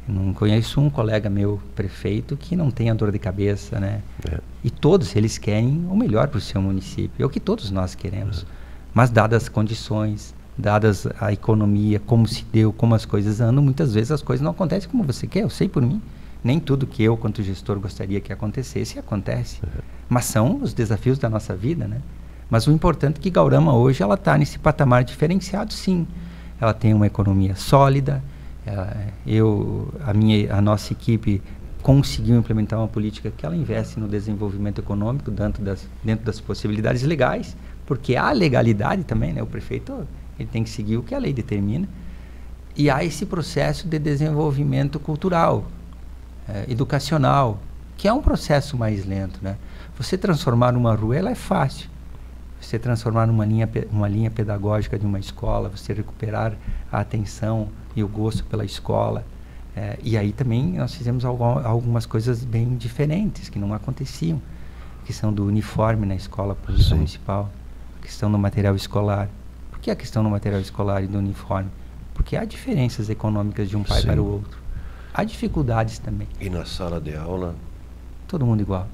Speaker 2: Eu não conheço um colega meu, prefeito, que não tenha dor de cabeça, né? E todos eles querem o melhor para o seu município. É o que todos nós queremos. Mas dadas as condições, dadas a economia, como se deu, como as coisas andam, muitas vezes as coisas não acontecem como você quer. Eu sei por mim. Nem tudo que eu, quanto gestor, gostaria que acontecesse, acontece. Mas são os desafios da nossa vida, né? Mas o importante é que Guarama hoje ela está nesse patamar diferenciado, sim. Ela tem uma economia sólida. A nossa equipe conseguiu implementar uma política que ela investe no desenvolvimento econômico dentro das possibilidades legais, porque há legalidade também, né? O prefeito ele tem que seguir o que a lei determina. E há esse processo de desenvolvimento cultural, educacional, que é um processo mais lento, né? Você transformar uma rua, ela é fácil. Você transformar numa linha pedagógica de uma escola, você recuperar a atenção e o gosto pela escola. E aí também nós fizemos algumas coisas bem diferentes, que não aconteciam. A questão do uniforme na escola pública municipal, a questão do material escolar. Por que a questão do material escolar e do uniforme? Porque há diferenças econômicas de um pai para o outro. Há dificuldades também.
Speaker 1: E na sala de aula?
Speaker 2: Todo mundo igual.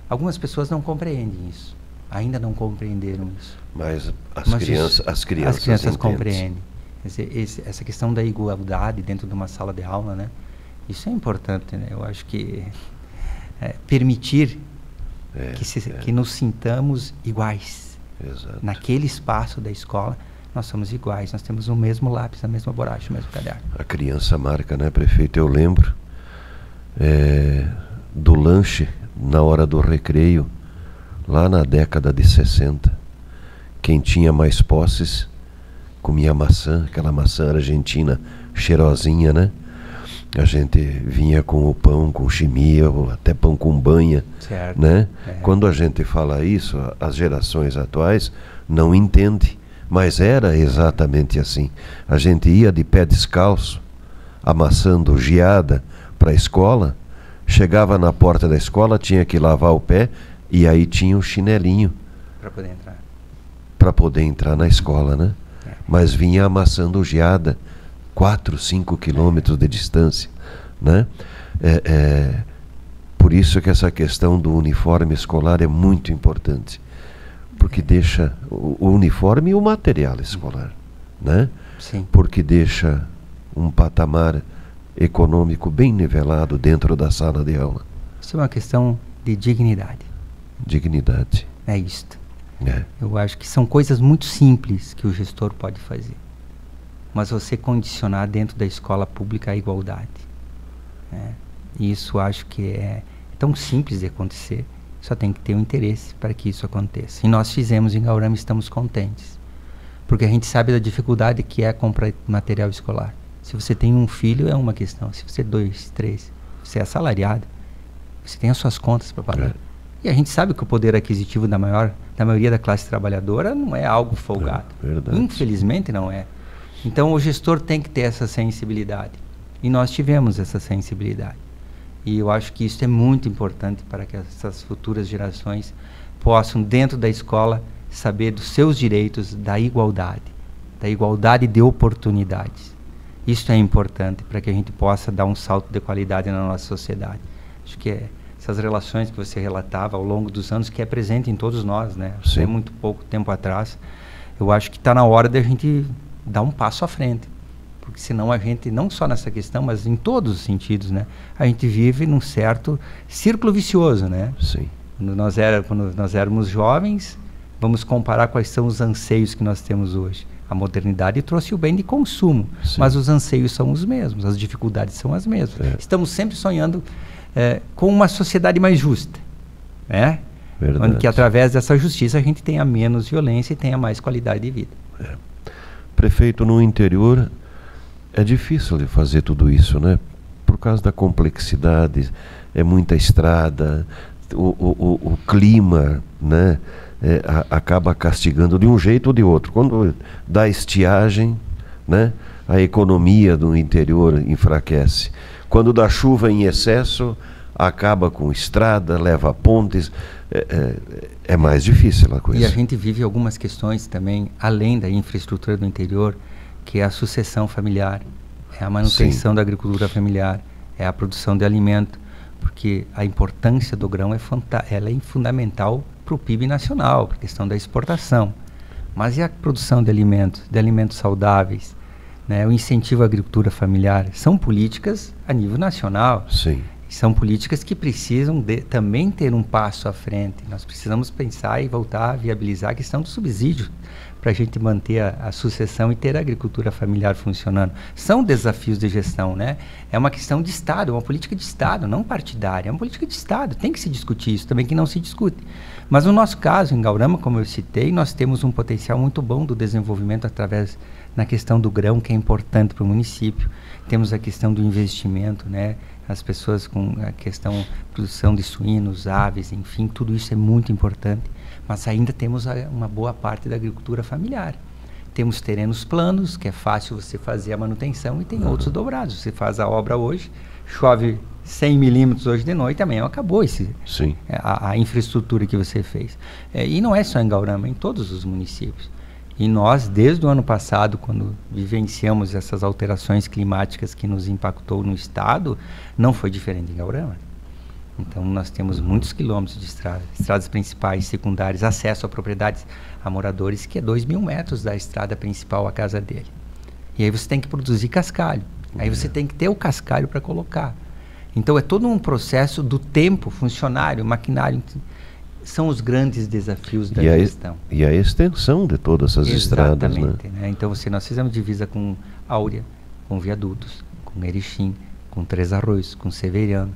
Speaker 2: Algumas pessoas não compreendem isso. Ainda não compreenderam isso.
Speaker 1: Mas as crianças
Speaker 2: compreendem. Essa questão da igualdade dentro de uma sala de aula, né? Isso é importante, né? Eu acho que permitir que nos sintamos iguais.
Speaker 1: Exato.
Speaker 2: Naquele espaço da escola, nós somos iguais. Nós temos o mesmo lápis, a mesma borracha, o mesmo caderno.
Speaker 1: A criança marca, né, prefeito? Eu lembro do lanche na hora do recreio, lá na década de 60. Quem tinha mais posses comia maçã, aquela maçã argentina cheirosinha, né? A gente vinha com o pão, com chimia, ou até pão com banha,
Speaker 2: certo,
Speaker 1: né? Quando a gente fala isso, as gerações atuais não entendem, mas era exatamente assim. A gente ia de pé descalço, amassando geada para a escola, chegava na porta da escola, tinha que lavar o pé, e aí tinha um chinelinho para poder entrar na escola, né? Mas vinha amassando geada, 4, 5 quilômetros de distância, né? Por isso que essa questão do uniforme escolar é muito importante, porque deixa o uniforme e o material escolar, né?
Speaker 2: Sim.
Speaker 1: Porque deixa um patamar econômico bem nivelado dentro da sala de aula.
Speaker 2: Isso é uma questão de dignidade.
Speaker 1: Dignidade.
Speaker 2: É isto. Eu acho que são coisas muito simples que o gestor pode fazer, mas você condicionar dentro da escola pública a igualdade. Isso acho que é tão simples de acontecer, só tem que ter um interesse para que isso aconteça. E nós fizemos em Guarama, estamos contentes, porque a gente sabe da dificuldade que é comprar material escolar. Se você tem um filho é uma questão, se você 2, 3, você é assalariado, você tem as suas contas para pagar. E a gente sabe que o poder aquisitivo da maioria da classe trabalhadora não é algo folgado. Infelizmente não é. Então o gestor tem que ter essa sensibilidade. E nós tivemos essa sensibilidade. E eu acho que isso é muito importante para que essas futuras gerações possam, dentro da escola, saber dos seus direitos, da igualdade de oportunidades. Isso é importante para que a gente possa dar um salto de qualidade na nossa sociedade. Acho que essas relações que você relatava ao longo dos anos, que é presente em todos nós, né? É muito pouco tempo atrás. Eu acho que está na hora de a gente dar um passo à frente. Porque senão a gente, não só nessa questão, mas em todos os sentidos, né? A gente vive num certo círculo vicioso, né?
Speaker 1: Sim.
Speaker 2: Quando nós éramos jovens, vamos comparar quais são os anseios que nós temos hoje. A modernidade trouxe o bem de consumo, mas os anseios são os mesmos, as dificuldades são as mesmas. Estamos sempre sonhando com uma sociedade mais justa, né? Onde que através dessa justiça a gente tenha menos violência e tenha mais qualidade de vida.
Speaker 1: Prefeito, no interior é difícil de fazer tudo isso, né? Por causa da complexidade, é muita estrada, o clima, né? Acaba castigando de um jeito ou de outro. Quando dá estiagem, né? A economia do interior enfraquece. Quando dá chuva em excesso, acaba com estrada, leva pontes. É mais difícil a coisa.
Speaker 2: E a gente vive algumas questões também, além da infraestrutura do interior, que é a sucessão familiar. é a manutenção da agricultura familiar, é a produção de alimento, porque a importância do grão ela é fundamental para o PIB nacional, para a questão da exportação. Mas e a produção de alimentos saudáveis, né? O incentivo à agricultura familiar, são políticas a nível nacional.
Speaker 1: Sim.
Speaker 2: São políticas que precisam também ter um passo à frente. Nós precisamos pensar e voltar a viabilizar a questão do subsídio para a gente manter a sucessão e ter a agricultura familiar funcionando. São desafios de gestão, né? É uma questão de Estado, uma política de Estado, não partidária. É uma política de Estado, tem que se discutir isso também, que não se discute. Mas no nosso caso, em Gaurama, como eu citei, nós temos um potencial muito bom do desenvolvimento na questão do grão, que é importante para o município. Temos a questão do investimento, né? As pessoas com a questão produção de suínos, aves, enfim, tudo isso é muito importante. Mas ainda temos uma boa parte da agricultura familiar. Temos terrenos planos, que é fácil você fazer a manutenção, e tem outros dobrados. Você faz a obra hoje, chove 100 milímetros hoje de noite, amanhã acabou a infraestrutura que você fez. E não é só em Gaurama, em todos os municípios. E nós, desde o ano passado, quando vivenciamos essas alterações climáticas que nos impactou no estado, não foi diferente em Gaurama. Então, nós temos muitos quilômetros de estradas principais, secundárias, acesso a propriedades, a moradores, que é 2.000 metros da estrada principal à casa dele. E aí você tem que produzir cascalho. Aí você tem que ter o cascalho para colocar. Então, é todo um processo do tempo, funcionário, maquinário. São os grandes desafios da gestão.
Speaker 1: E a extensão de todas essas estradas, né?
Speaker 2: Então, nós fizemos divisa com Áurea, com Viadutos, com Erechim, com Três Arroios, com Severiano.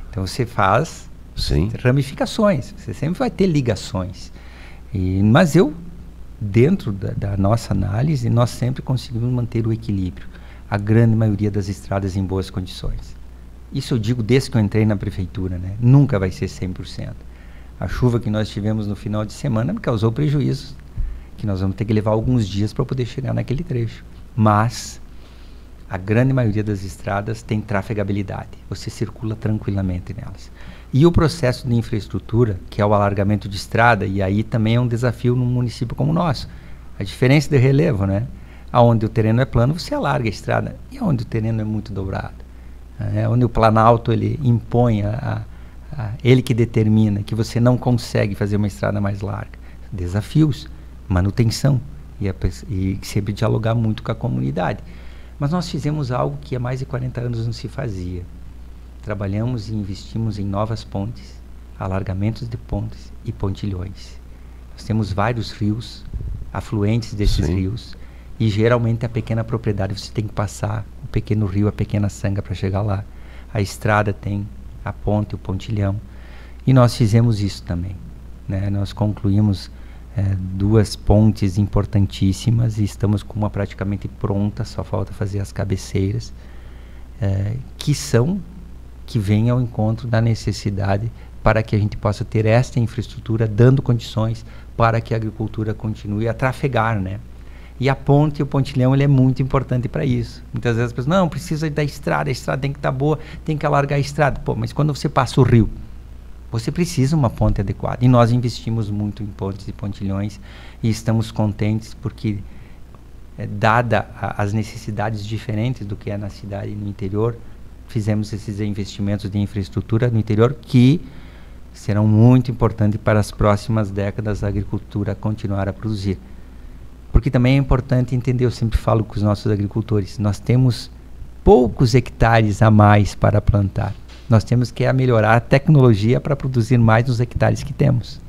Speaker 2: Então, você faz ramificações, você sempre vai ter ligações. Mas dentro da nossa análise, nós sempre conseguimos manter o equilíbrio. A grande maioria das estradas em boas condições. Isso eu digo desde que eu entrei na prefeitura, né? Nunca vai ser 100%. A chuva que nós tivemos no final de semana me causou prejuízos, que nós vamos ter que levar alguns dias para poder chegar naquele trecho. Mas a grande maioria das estradas tem trafegabilidade. Você circula tranquilamente nelas. E o processo de infraestrutura, que é o alargamento de estrada, e aí também é um desafio num município como o nosso. A diferença de relevo, né? Onde o terreno é plano, você alarga a estrada. E onde o terreno é muito dobrado? Onde o Planalto ele impõe, ele que determina que você não consegue fazer uma estrada mais larga. Desafios, manutenção e sempre dialogar muito com a comunidade. Mas nós fizemos algo que há mais de 40 anos não se fazia. Trabalhamos e investimos em novas pontes, alargamentos de pontes e pontilhões. Nós temos vários rios, afluentes desses rios, e geralmente a pequena propriedade você tem que passar o pequeno rio, a pequena sanga para chegar lá. A estrada tem a ponte, o pontilhão. E nós fizemos isso também, né? Nós concluímos 2 pontes importantíssimas e estamos com uma praticamente pronta, só falta fazer as cabeceiras, que vêm ao encontro da necessidade para que a gente possa ter esta infraestrutura, dando condições para que a agricultura continue a trafegar, né? E a ponte, o pontilhão, ele é muito importante para isso. Muitas vezes as pessoas, não, precisa da estrada, a estrada tem que estar boa, tem que alargar a estrada. Pô, mas quando você passa o rio, você precisa uma ponte adequada. E nós investimos muito em pontes e pontilhões e estamos contentes porque, dada as necessidades diferentes do que é na cidade e no interior, fizemos esses investimentos de infraestrutura no interior que serão muito importantes para as próximas décadas a agricultura continuar a produzir. Porque também é importante entender, eu sempre falo com os nossos agricultores, nós temos poucos hectares a mais para plantar. Nós temos que melhorar a tecnologia para produzir mais nos hectares que temos.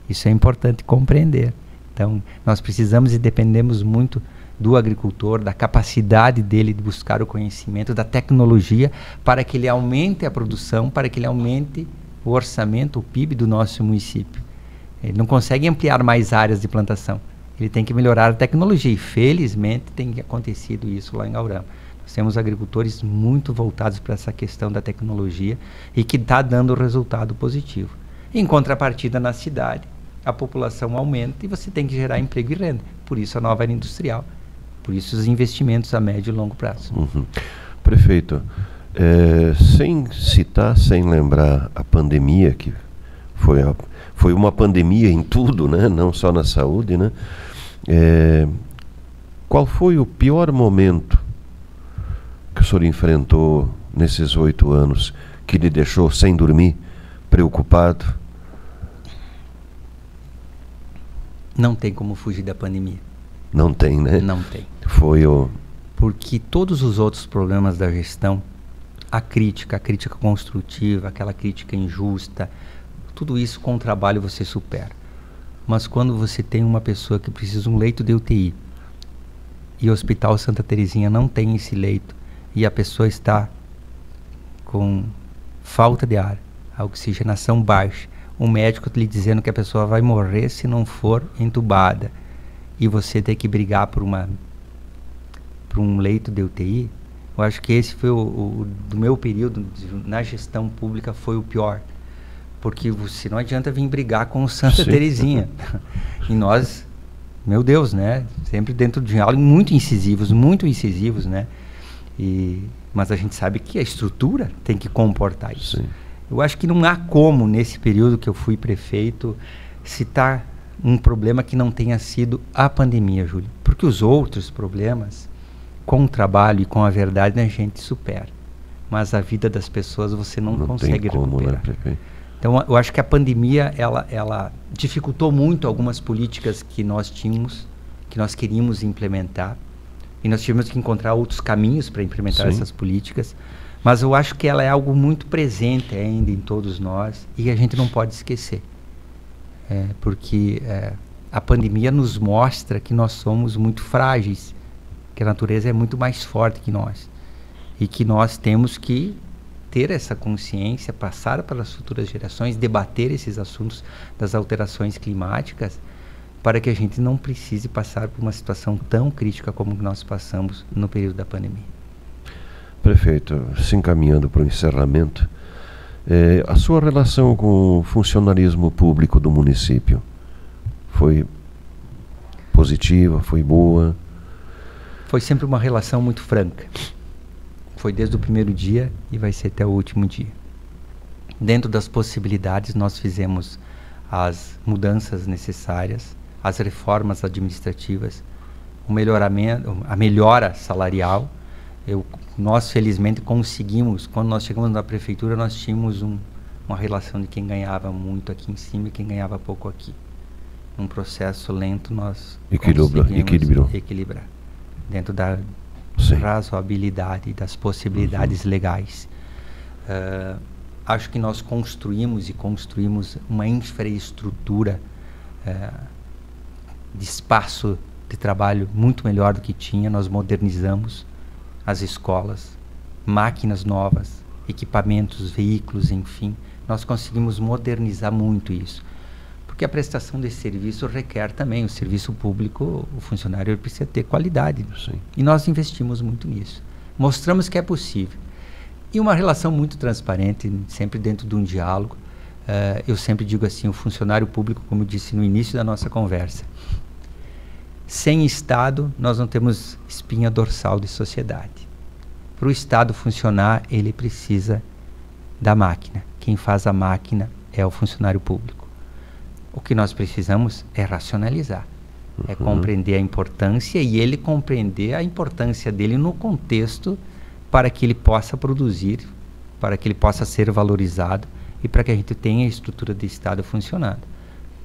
Speaker 2: Isso é importante compreender. Então, nós precisamos e dependemos muito do agricultor, da capacidade dele de buscar o conhecimento, da tecnologia, para que ele aumente a produção, para que ele aumente o orçamento, o PIB do nosso município. Ele não consegue ampliar mais áreas de plantação. Ele tem que melhorar a tecnologia e, felizmente, tem acontecido isso lá em Gaurama. Nós temos agricultores muito voltados para essa questão da tecnologia e que está dando resultado positivo. Em contrapartida, na cidade, a população aumenta e você tem que gerar emprego e renda. Por isso a nova área industrial, por isso os investimentos a médio e longo prazo.
Speaker 1: Prefeito, sem citar, sem lembrar a pandemia, que foi uma pandemia em tudo, né? Não só na saúde, né? Qual foi o pior momento que o senhor enfrentou nesses 8 anos, que lhe deixou sem dormir, preocupado?
Speaker 2: Não tem como fugir da pandemia.
Speaker 1: Não tem, né?
Speaker 2: Não tem.
Speaker 1: Foi o...
Speaker 2: Porque todos os outros problemas da gestão, a crítica construtiva, aquela crítica injusta, tudo isso com o trabalho você supera. Mas quando você tem uma pessoa que precisa de um leito de UTI e o Hospital Santa Terezinha não tem esse leito e a pessoa está com falta de ar, a oxigenação baixa, o médico lhe dizendo que a pessoa vai morrer se não for entubada e você tem que brigar por um leito de UTI, eu acho que esse foi do meu período na gestão pública foi o pior. Porque você não adianta vir brigar com o Santa Terezinha. E nós, meu Deus, né? Sempre dentro de diálogo, muito incisivos, né? Mas a gente sabe que a estrutura tem que comportar isso. Sim. Eu acho que não há como, nesse período que eu fui prefeito, citar um problema que não tenha sido a pandemia, Júlio. Porque os outros problemas, com o trabalho e com a verdade, a gente supera. Mas a vida das pessoas você não consegue recuperar. Né, prefeito? Então, eu acho que a pandemia, ela dificultou muito algumas políticas que nós tínhamos, que nós queríamos implementar. E nós tivemos que encontrar outros caminhos para implementar essas políticas. Mas eu acho que ela é algo muito presente ainda em todos nós e a gente não pode esquecer. Porque a pandemia nos mostra que nós somos muito frágeis, que a natureza é muito mais forte que nós. E que nós temos que ter essa consciência, passar para as futuras gerações, debater esses assuntos das alterações climáticas, para que a gente não precise passar por uma situação tão crítica como nós passamos no período da pandemia.
Speaker 1: Prefeito, se encaminhando para o encerramento, a sua relação com o funcionalismo público do município foi positiva, foi boa?
Speaker 2: Foi sempre uma relação muito franca. Foi desde o primeiro dia e vai ser até o último dia. Dentro das possibilidades, nós fizemos as mudanças necessárias, as reformas administrativas, o melhoramento, a melhora salarial. Nós, felizmente, conseguimos, quando nós chegamos na prefeitura, nós tínhamos uma relação de quem ganhava muito aqui em cima e quem ganhava pouco aqui. Num processo lento, nós conseguimos equilibrar. Dentro da razoabilidade e das possibilidades legais. Acho que nós construímos uma infraestrutura de espaço de trabalho muito melhor do que tinha. Nós modernizamos as escolas, máquinas novas, equipamentos, veículos, enfim. Nós conseguimos modernizar muito isso. Porque a prestação desse serviço requer também, o serviço público, o funcionário precisa ter qualidade. Sim. E nós investimos muito nisso. Mostramos que é possível. E uma relação muito transparente, sempre dentro de um diálogo. Eu sempre digo assim, o funcionário público, como eu disse no início da nossa conversa, sem Estado, nós não temos espinha dorsal de sociedade. Para o Estado funcionar, ele precisa da máquina. Quem faz a máquina é o funcionário público. O que nós precisamos é racionalizar, é compreender a importância e ele compreender a importância dele no contexto para que ele possa produzir, para que ele possa ser valorizado e para que a gente tenha a estrutura de Estado funcionando.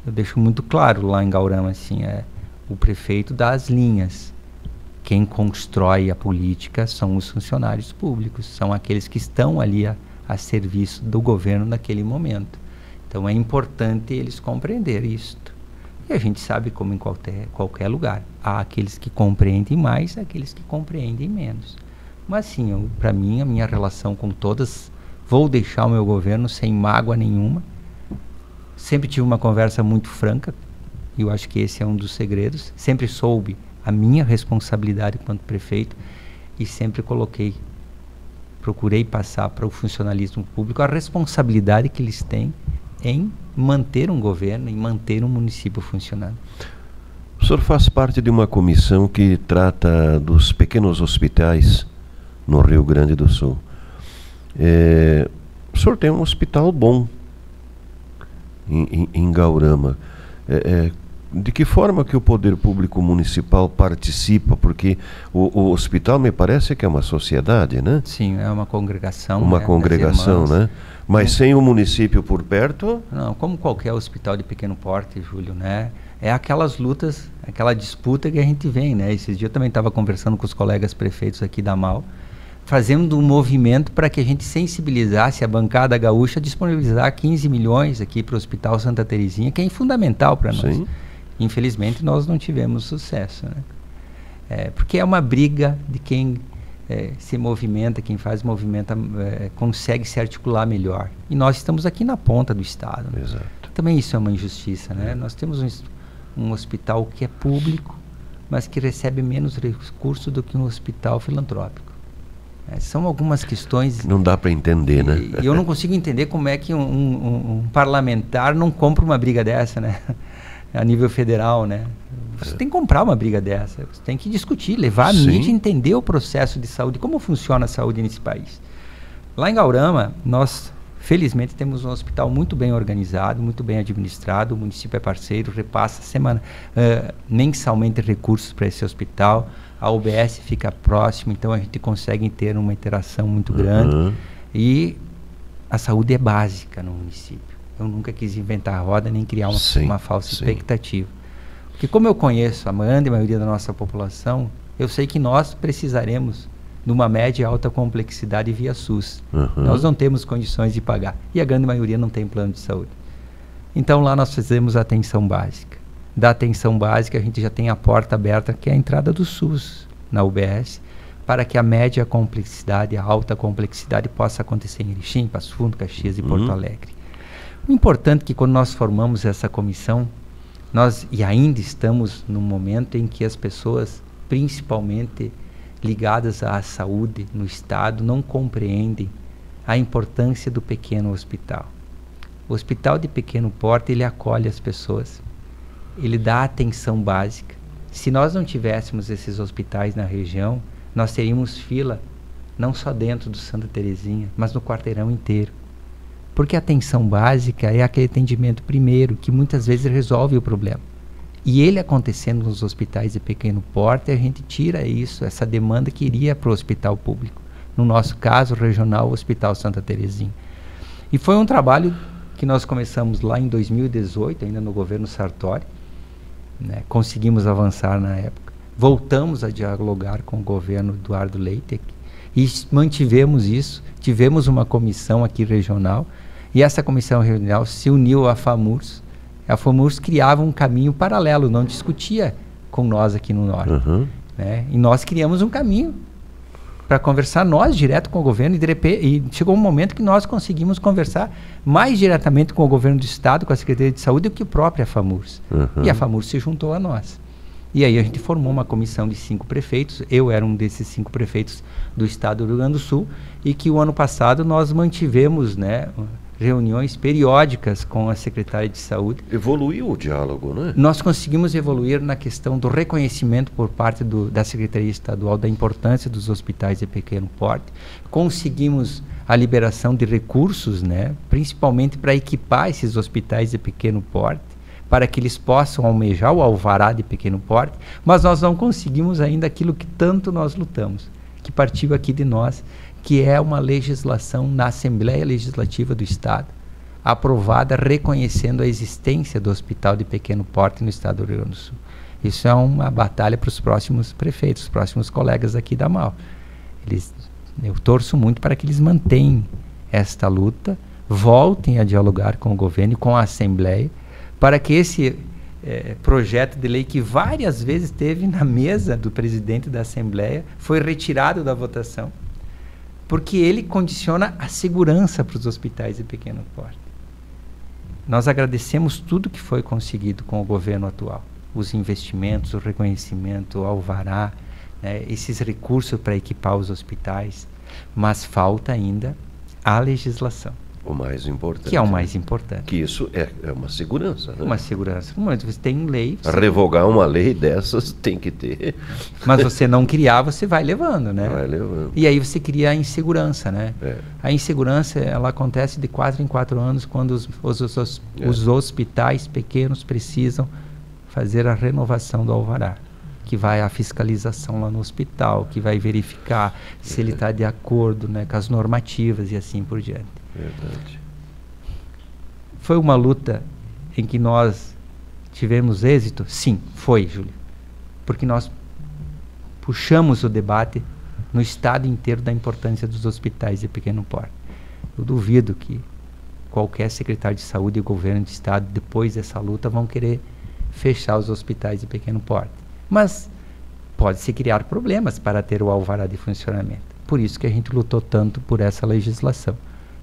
Speaker 2: Eu deixo muito claro lá em Gaurama, assim, o prefeito dá as linhas. Quem constrói a política são os funcionários públicos, são aqueles que estão ali a serviço do governo naquele momento. Então é importante eles compreenderem isto. E a gente sabe como em qualquer lugar. Há aqueles que compreendem mais, aqueles que compreendem menos. Mas sim, para mim, a minha relação com todas, vou deixar o meu governo sem mágoa nenhuma. Sempre tive uma conversa muito franca, e eu acho que esse é um dos segredos. Sempre soube a minha responsabilidade enquanto prefeito e sempre procurei passar para o funcionalismo público a responsabilidade que eles têm em manter um governo, em manter um município funcionando.
Speaker 1: O senhor faz parte de uma comissão que trata dos pequenos hospitais no Rio Grande do Sul. O senhor tem um hospital bom em Gaurama. De que forma que o poder público municipal participa? Porque o hospital me parece que é uma sociedade, né?
Speaker 2: Sim, é uma congregação.
Speaker 1: Uma congregação, né? Mas sem o município por perto?
Speaker 2: Não, como qualquer hospital de pequeno porte, Júlio, né? É aquelas lutas, aquela disputa que a gente vem, né? Esses dias eu também estava conversando com os colegas prefeitos aqui da AMAL, fazendo um movimento para que a gente sensibilizasse a bancada gaúcha a disponibilizar 15 milhões aqui para o Hospital Santa Terezinha, que é fundamental para nós. Sim. Infelizmente, nós não tivemos sucesso, né? Porque é uma briga de quem se movimenta, quem faz movimento consegue se articular melhor. E nós estamos aqui na ponta do Estado. Né?
Speaker 1: Exato.
Speaker 2: Também isso é uma injustiça, né? Nós temos um hospital que é público, mas que recebe menos recursos do que um hospital filantrópico. São algumas questões...
Speaker 1: Não dá para entender, né?
Speaker 2: E eu não consigo entender como é que um parlamentar não compra uma briga dessa, né? A nível federal, né? Você tem que comprar uma briga dessa, você tem que discutir, levar a mídia, entender o processo de saúde, como funciona a saúde nesse país. Lá em Guarama, nós, felizmente, temos um hospital muito bem organizado, muito bem administrado, o município é parceiro, repassa mensalmente recursos para esse hospital, a UBS fica próximo, então a gente consegue ter uma interação muito grande e a saúde é básica no município. Eu nunca quis inventar a roda nem criar uma falsa expectativa. Porque como eu conheço a grande maioria da nossa população, eu sei que nós precisaremos de uma média e alta complexidade via SUS. Nós não temos condições de pagar. E a grande maioria não tem plano de saúde. Então lá nós fazemos a atenção básica. Da atenção básica a gente já tem a porta aberta, que é a entrada do SUS na UBS, para que a média complexidade, a alta complexidade possa acontecer em Erechim, Passo Fundo, Caxias e Porto Alegre. O importante é que quando nós formamos essa comissão, e ainda estamos num momento em que as pessoas, principalmente ligadas à saúde no Estado, não compreendem a importância do pequeno hospital. O hospital de pequeno porte, ele acolhe as pessoas, ele dá atenção básica. Se nós não tivéssemos esses hospitais na região, nós teríamos fila, não só dentro do Santa Terezinha, mas no quarteirão inteiro. Porque a atenção básica é aquele atendimento primeiro, que muitas vezes resolve o problema. E ele acontecendo nos hospitais de pequeno porte, a gente tira isso, essa demanda que iria para o hospital público. No nosso caso, regional, o Hospital Santa Terezinha. E foi um trabalho que nós começamos lá em 2018, ainda no governo Sartori, né? Conseguimos avançar na época. Voltamos a dialogar com o governo Eduardo Leite e mantivemos isso. Tivemos uma comissão aqui regional, e essa comissão regional se uniu à FAMURS. A FAMURS criava um caminho paralelo, não discutia com nós aqui no Norte. Né? E nós criamos um caminho para conversar nós direto com o governo, e chegou um momento que nós conseguimos conversar mais diretamente com o governo do Estado, com a Secretaria de Saúde, do que a própria FAMURS. E a FAMURS se juntou a nós. E aí a gente formou uma comissão de 5 prefeitos, eu era um desses 5 prefeitos do Estado do Rio Grande do Sul, e que o ano passado nós mantivemos, né, reuniões periódicas com a Secretaria de Saúde.
Speaker 1: Evoluiu o diálogo, né?
Speaker 2: Nós conseguimos evoluir na questão do reconhecimento por parte da Secretaria Estadual da importância dos hospitais de pequeno porte. Conseguimos a liberação de recursos, né, principalmente para equipar esses hospitais de pequeno porte, para que eles possam almejar o alvará de pequeno porte, mas nós não conseguimos ainda aquilo que tanto nós lutamos, que partiu aqui de nós, que é uma legislação na Assembleia Legislativa do Estado, aprovada reconhecendo a existência do Hospital de Pequeno Porte no Estado do Rio Grande do Sul. Isso é uma batalha para os próximos prefeitos, os próximos colegas aqui da AMAL. Eu torço muito para que eles mantenham esta luta, voltem a dialogar com o governo e com a Assembleia, para que esse projeto de lei que várias vezes teve na mesa do presidente da Assembleia foi retirado da votação, porque ele condiciona a segurança para os hospitais de pequeno porte. Nós agradecemos tudo que foi conseguido com o governo atual, os investimentos, o reconhecimento, o alvará, né, esses recursos para equipar os hospitais, mas falta ainda a legislação.
Speaker 1: O mais importante.
Speaker 2: Que é o mais importante.
Speaker 1: Que isso é uma segurança, né?
Speaker 2: Uma segurança. No momento que você tem lei...
Speaker 1: Revogar uma lei dessas tem que ter.
Speaker 2: Mas você não criar, você vai levando, né?
Speaker 1: Vai levando.
Speaker 2: E aí você cria a insegurança, né? A insegurança, ela acontece de 4 em 4 anos, quando os hospitais pequenos precisam fazer a renovação do alvará, que vai à fiscalização lá no hospital, que vai verificar se ele está de acordo, né, com as normativas e assim por diante.
Speaker 1: Verdade.
Speaker 2: Foi uma luta em que nós tivemos êxito? Sim, foi, Júlio. Porque nós puxamos o debate no estado inteiro da importância dos hospitais de pequeno porte. Eu duvido que qualquer secretário de saúde e governo de estado, depois dessa luta, vão querer fechar os hospitais de pequeno porte. Mas pode-se criar problemas para ter o alvará de funcionamento. Por isso que a gente lutou tanto por essa legislação.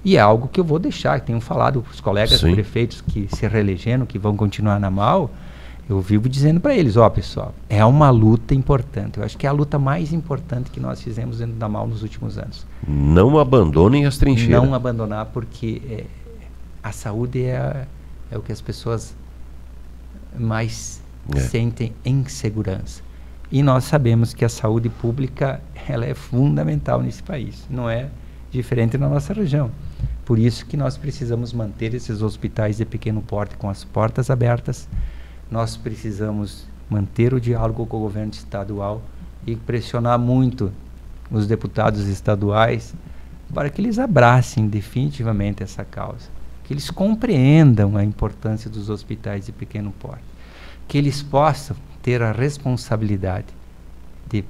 Speaker 2: E é algo que eu vou deixar, tenho falado para os colegas prefeitos que se reelegeram, que vão continuar na MAU, eu vivo dizendo para eles, pessoal, é uma luta importante. Eu acho que é a luta mais importante que nós fizemos dentro da MAU nos últimos anos. Não abandonem as trincheiras. Não abandonar, porque a saúde é o que as pessoas mais sentem em segurança. E nós sabemos que a saúde pública ela é fundamental nesse país. Não é diferente na nossa região. Por isso que nós precisamos manter esses hospitais de pequeno porte com as portas abertas. Nós precisamos manter o diálogo com o governo estadual e pressionar muito os deputados estaduais para que eles abracem definitivamente essa causa, que eles compreendam a importância dos hospitais de pequeno porte, que eles possam ter a responsabilidade de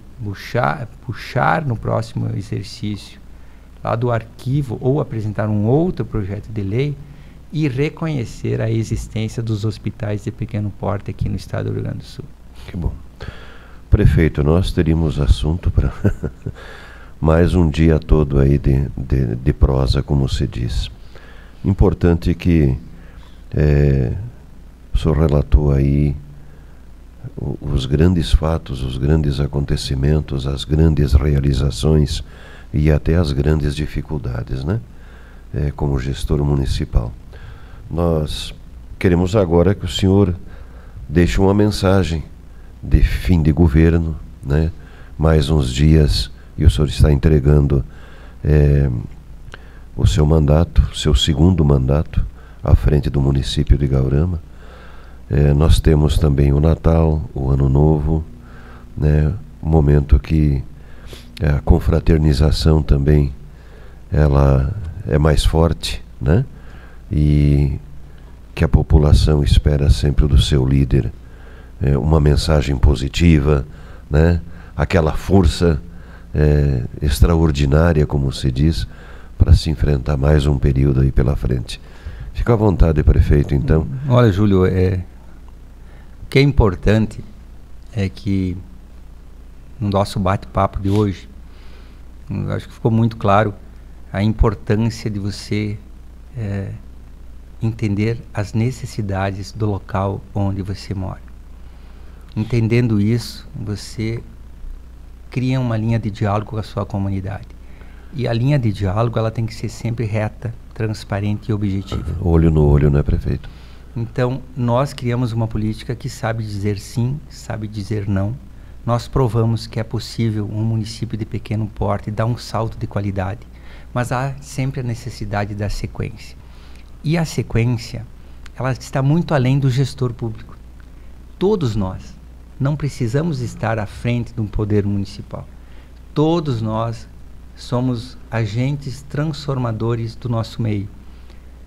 Speaker 2: puxar no próximo exercício lá do arquivo ou apresentar um outro projeto de lei e reconhecer a existência dos hospitais de pequeno porte aqui no estado do Rio Grande do Sul. Que bom. Prefeito, nós teríamos assunto para mais um dia todo aí de prosa, como se diz. Importante que o senhor relatou aí os grandes fatos, os grandes acontecimentos, as grandes realizações e até as grandes dificuldades, né? Como gestor municipal. Nós queremos agora que o senhor deixe uma mensagem de fim de governo, né? Mais uns dias e o senhor está entregando o seu mandato, seu segundo mandato à frente do município de Guaurama. Nós temos também o Natal, o Ano Novo, né? Um momento que a confraternização também ela é mais forte, né? E que a população espera sempre do seu líder uma mensagem positiva, né? Aquela força extraordinária, como se diz, para se enfrentar mais um período aí pela frente. Fica à vontade, prefeito, então. Olha, Júlio, o que é importante é que no nosso bate-papo de hoje, eu acho que ficou muito claro a importância de você entender as necessidades do local onde você mora. Entendendo isso, você cria uma linha de diálogo com a sua comunidade. E a linha de diálogo ela tem que ser sempre reta, transparente e objetiva. Olho no olho, né, prefeito? Então, nós criamos uma política que sabe dizer sim, sabe dizer não. Nós provamos que é possível um município de pequeno porte dar um salto de qualidade, mas há sempre a necessidade da sequência. E a sequência, ela está muito além do gestor público. Todos nós não precisamos estar à frente de um poder municipal. Todos nós somos agentes transformadores do nosso meio.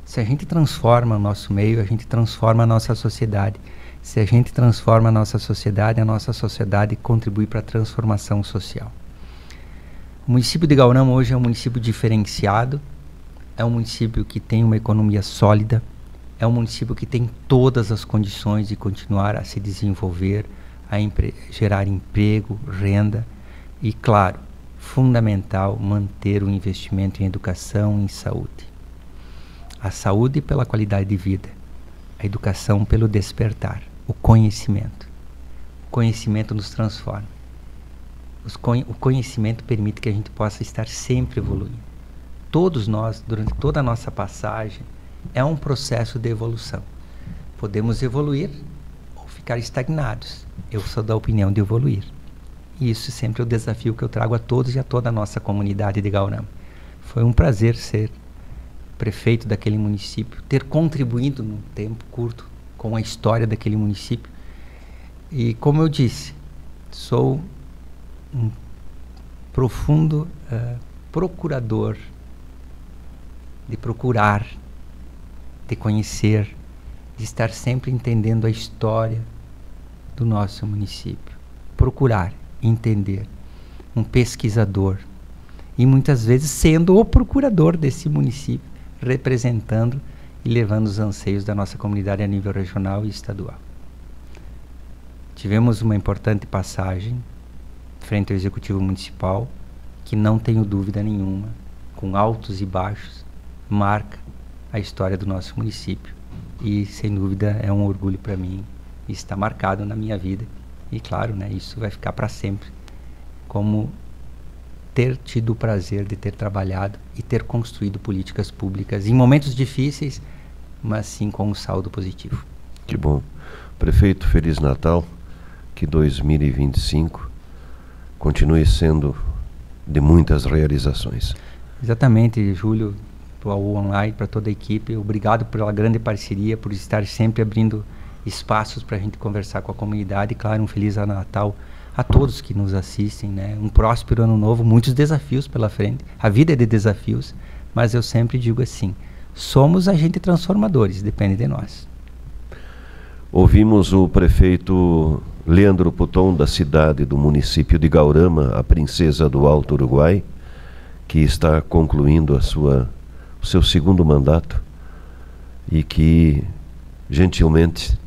Speaker 2: Se a gente transforma o nosso meio, a gente transforma a nossa sociedade. Se a gente transforma a nossa sociedade contribui para a transformação social. O município de Guaurama hoje é um município diferenciado, é um município que tem uma economia sólida, é um município que tem todas as condições de continuar a se desenvolver, a gerar emprego, renda e, claro, fundamental manter o investimento em educação e em saúde. A saúde pela qualidade de vida, a educação pelo despertar, o conhecimento. O conhecimento nos transforma. O conhecimento permite que a gente possa estar sempre evoluindo. Todos nós, durante toda a nossa passagem, é um processo de evolução. Podemos evoluir ou ficar estagnados. Eu sou da opinião de evoluir. E isso sempre é o desafio que eu trago a todos e a toda a nossa comunidade de Guaurama. Foi um prazer ser prefeito daquele município, ter contribuído num tempo curto com a história daquele município E como eu disse, sou um profundo procurador de procurar, de conhecer, de estar sempre entendendo a história do nosso município. Procurar, entender. Um pesquisador. E muitas vezes sendo o procurador desse município, representando e levando os anseios da nossa comunidade a nível regional e estadual. Tivemos uma importante passagem frente ao Executivo Municipal, que não tenho dúvida nenhuma, com altos e baixos, marca a história do nosso município. E, sem dúvida, é um orgulho para mim. Está marcado na minha vida. E, claro, né, isso vai ficar para sempre. Como ter tido o prazer de ter trabalhado e ter construído políticas públicas em momentos difíceis, mas sim com um saldo positivo.
Speaker 1: Que bom. Prefeito, Feliz Natal. Que 2025 continue sendo de muitas realizações.
Speaker 2: Exatamente, Júlio, para o Online, para toda a equipe. Obrigado pela grande parceria, por estar sempre abrindo espaços para a gente conversar com a comunidade. E, claro, um Feliz Natal a todos que nos assistem, né? Um próspero ano novo, muitos desafios pela frente. A vida é de desafios, mas eu sempre digo assim, somos agentes transformadores, depende de nós.
Speaker 1: Ouvimos o prefeito Leandro Puton, da cidade do município de Gaurama, a princesa do Alto Uruguai, que está concluindo o seu segundo mandato e que gentilmente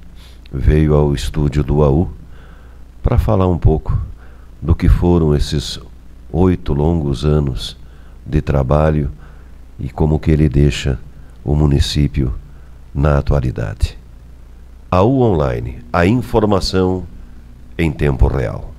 Speaker 1: veio ao estúdio do AU para falar um pouco do que foram esses 8 longos anos de trabalho e como que ele deixa o município na atualidade. AU Online, a informação em tempo real.